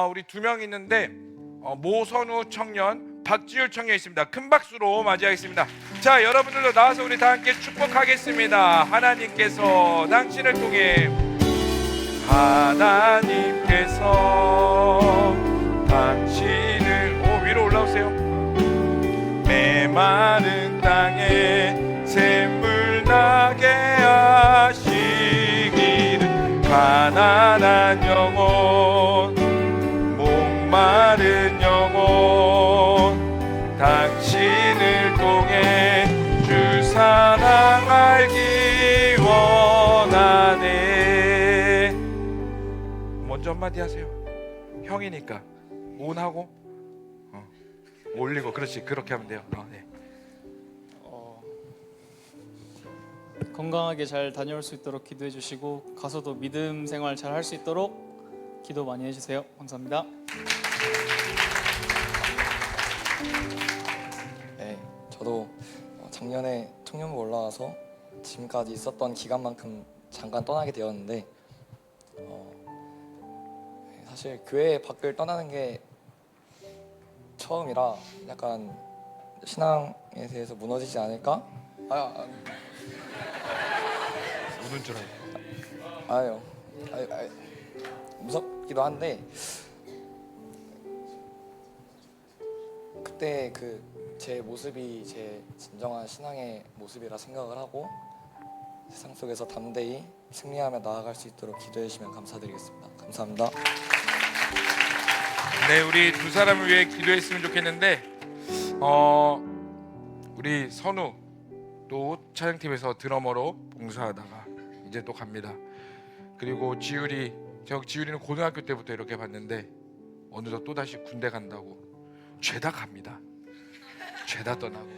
우리 2명 있는데 모선우 청년 박지율 청년 있습니다. 큰 박수로 맞이하겠습니다. 자 여러분들도 나와서 우리 다 함께 축복하겠습니다. 하나님께서 당신을 통해 하나님께서 당신을 위로 올라오세요. 메마른 땅에 샘물 나게 하시기를 가난한 영혼 목마른 영혼 당신을 통해 주 사랑 알기 원하네. 먼저 한마디 하세요. 형이니까 온하고 올리고 그렇지 그렇게 하면 돼요. 네. 건강하게 잘 다녀올 수 있도록 기도해 주시고 가서도 믿음 생활 잘 할 수 있도록 기도 많이 해주세요. 감사합니다. 네, 저도 작년에 청년부 올라와서 지금까지 있었던 기간만큼 잠깐 떠나게 되었는데 사실 교회 밖을 떠나는 게 처음이라 약간 신앙에 대해서 무너지지 않을까? 우는 줄 아유, 무섭기도 한데 그때 제 모습이 제 진정한 신앙의 모습이라 생각을 하고 세상 속에서 담대히 승리하며 나아갈 수 있도록 기도해 주시면 감사드리겠습니다. 감사합니다. 네, 우리 2사람을 위해 기도했으면 좋겠는데 우리 선우 또 촬영팀에서 드러머로 봉사하다가 이제 또 갑니다. 그리고 지율이는 고등학교 때부터 이렇게 봤는데 어느덧 또다시 군대 간다고 죄다 갑니다. 죄다 떠나고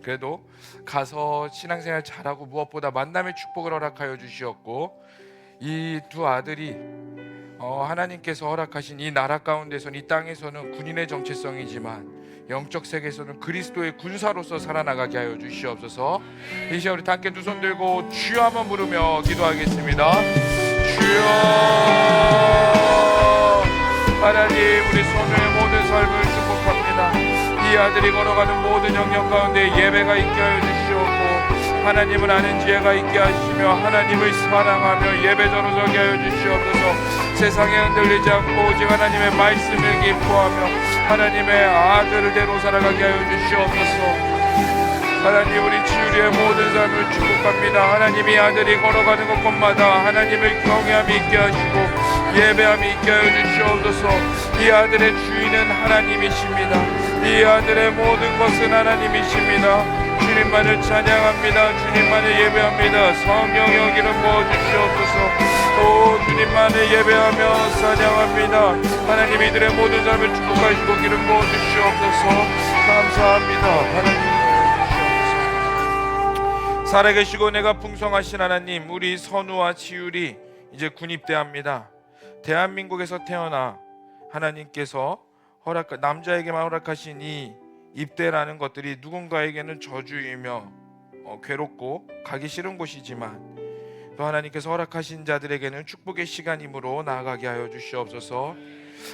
그래도 가서 신앙생활 잘하고 무엇보다 만남의 축복을 허락하여 주시었고 이 2 아들이 하나님께서 허락하신 이 나라 가운데서는 이 땅에서는 군인의 정체성이지만 영적 세계에서는 그리스도의 군사로서 살아나가게 하여 주시옵소서. 이 시간 우리 다 함께 2손 들고 주여 한번 부르며 기도하겠습니다. 주여 하나님 우리 손을 모든 삶을 축복합니다. 이 아들이 걸어가는 모든 영역 가운데 예배가 있게 하여 주시옵고 하나님을 아는 지혜가 있게 하시며 하나님을 사랑하며 예배자로 서게 하여 주시옵소서. 세상에 흔들리지 않고 오직 하나님의 말씀을 기뻐하며 하나님의 아들대로 살아가게 하여 주시옵소서. 하나님 우리 지율이의 모든 삶을 축복합니다. 하나님이 아들이 걸어가는 곳곳마다 하나님을 경외함이 있게 하시고 예배함이 있게 하여 주시옵소서. 이 아들의 주인은 하나님이십니다. 이 이 아들의 모든 것은 하나님이십니다. 주님만을 찬양합니다. 주님만을 예배합니다. 성령 여기는 부어주시옵소서. 오 주님만을 예배하며 찬양합니다. 하나님 이들의 모든 삶을 축복하시고 기름 부어주시옵소서. 감사합니다. 하나님 살아계시고 내가 풍성하신 하나님, 우리 선우와 지율이 이제 군입대합니다. 대한민국에서 태어나 하나님께서 남자에게만 허락하신 이 입대라는 것들이 누군가에게는 저주이며 괴롭고 가기 싫은 곳이지만 또 하나님께서 허락하신 자들에게는 축복의 시간이므로 나아가게 하여 주시옵소서.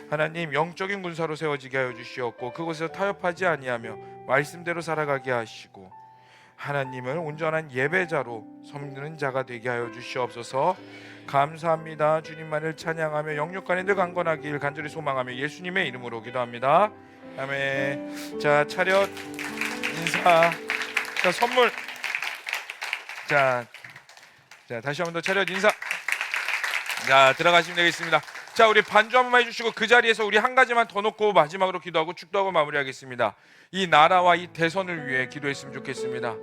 하나님 영적인 군사로 세워지게 하여 주시옵고 그곳에서 타협하지 아니하며 말씀대로 살아가게 하시고 하나님을 온전한 예배자로 섬기는 자가 되게 하여 주시옵소서. 감사합니다. 주님만을 찬양하며 영육간에 늘 강건하길 간절히 소망하며 예수님의 이름으로 기도합니다. 아멘. 자 차렷 인사. 자 선물. 자 다시 한 번 더 차렷 인사. 자 들어가시면 되겠습니다. 자 우리 반주 한 번만 해주시고 그 자리에서 우리 한 가지만 더 놓고 마지막으로 기도하고 축도하고 마무리하겠습니다. 이 나라와 이 대선을 위해 기도했으면 좋겠습니다.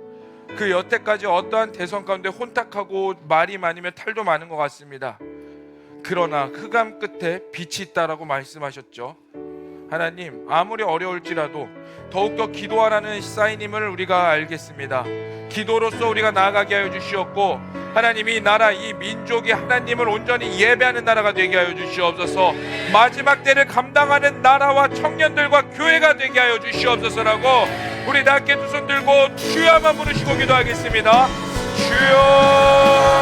그 여태까지 어떠한 대선 가운데 혼탁하고 말이 많으면 탈도 많은 것 같습니다. 그러나 흑암 끝에 빛이 있다라고 말씀하셨죠. 하나님 아무리 어려울지라도 더욱더 기도하라는 사인임을 우리가 알겠습니다. 기도로서 우리가 나아가게 하여 주시옵고 하나님 이 나라 이 민족이 하나님을 온전히 예배하는 나라가 되게 하여 주시옵소서. 마지막 때를 감당하는 나라와 청년들과 교회가 되게 하여 주시옵소서라고 우리 낮게 두 손 들고 주여만 부르시고 기도하겠습니다. 주여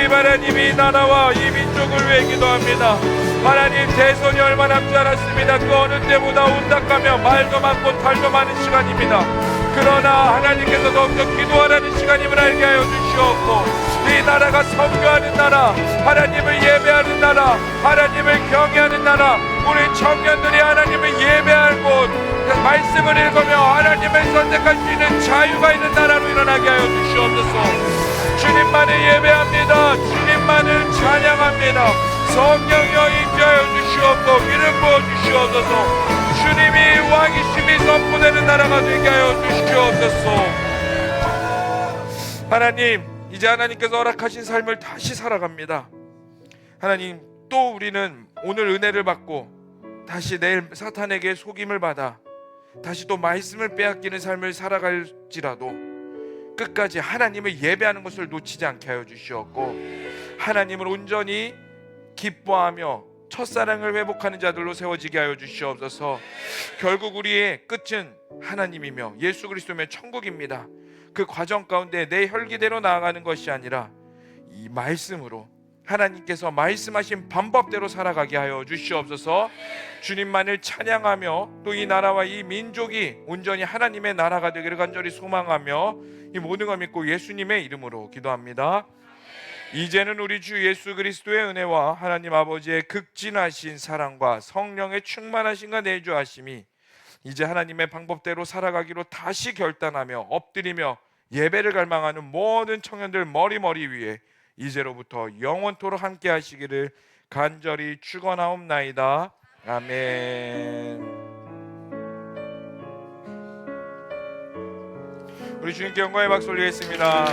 하나님 이 나라와 이 민족을 위해 기도합니다. 하나님 대선이 얼마 남지 않았습니다. 그 어느 때보다 온답하며 말도 많고 탈도 많은 시간입니다. 그러나 하나님께서 더욱더 기도하라는 시간임을 알게 하여 주시옵고 이 나라가 선교하는 나라, 하나님을 예배하는 나라, 하나님을 경외하는 나라, 우리 청년들이 하나님을 예배할 곳, 말씀을 읽으며 하나님을 선택할 수 있는 자유가 있는 나라로 일어나게 하여 주시옵소서. 주님만을 예배합니다. 주님만을 찬양합니다. 성령여 임재하여 주시옵고 기름 부어 주시옵소서. 주님이 왕이심이 선포되는 나라가 되게 하여 주시옵소서. 하나님 이제 하나님께서 허락하신 삶을 다시 살아갑니다. 하나님 또 우리는 오늘 은혜를 받고 다시 내일 사탄에게 속임을 받아 다시 또 말씀을 빼앗기는 삶을 살아갈지라도 끝까지 하나님을 예배하는 것을 놓치지 않게 하여 주시옵고 하나님을 온전히 기뻐하며 첫사랑을 회복하는 자들로 세워지게 하여 주시옵소서. 결국 우리의 끝은 하나님이며 예수 그리스도며 천국입니다. 그 과정 가운데 내 혈기대로 나아가는 것이 아니라 이 말씀으로 하나님께서 말씀하신 방법대로 살아가게 하여 주시옵소서. 주님만을 찬양하며 또 이 나라와 이 민족이 온전히 하나님의 나라가 되기를 간절히 소망하며 이 모든 걸 믿고 예수님의 이름으로 기도합니다. 이제는 우리 주 예수 그리스도의 은혜와 하나님 아버지의 극진하신 사랑과 성령의 충만하신가 내주하심이 이제 하나님의 방법대로 살아가기로 다시 결단하며 엎드리며 예배를 갈망하는 모든 청년들 머리 위에 이제로부터 영원토록 함께 하시기를 간절히 축원하옵나이다. 아멘. 우리 주님께 영광의 박수 올리겠습니다.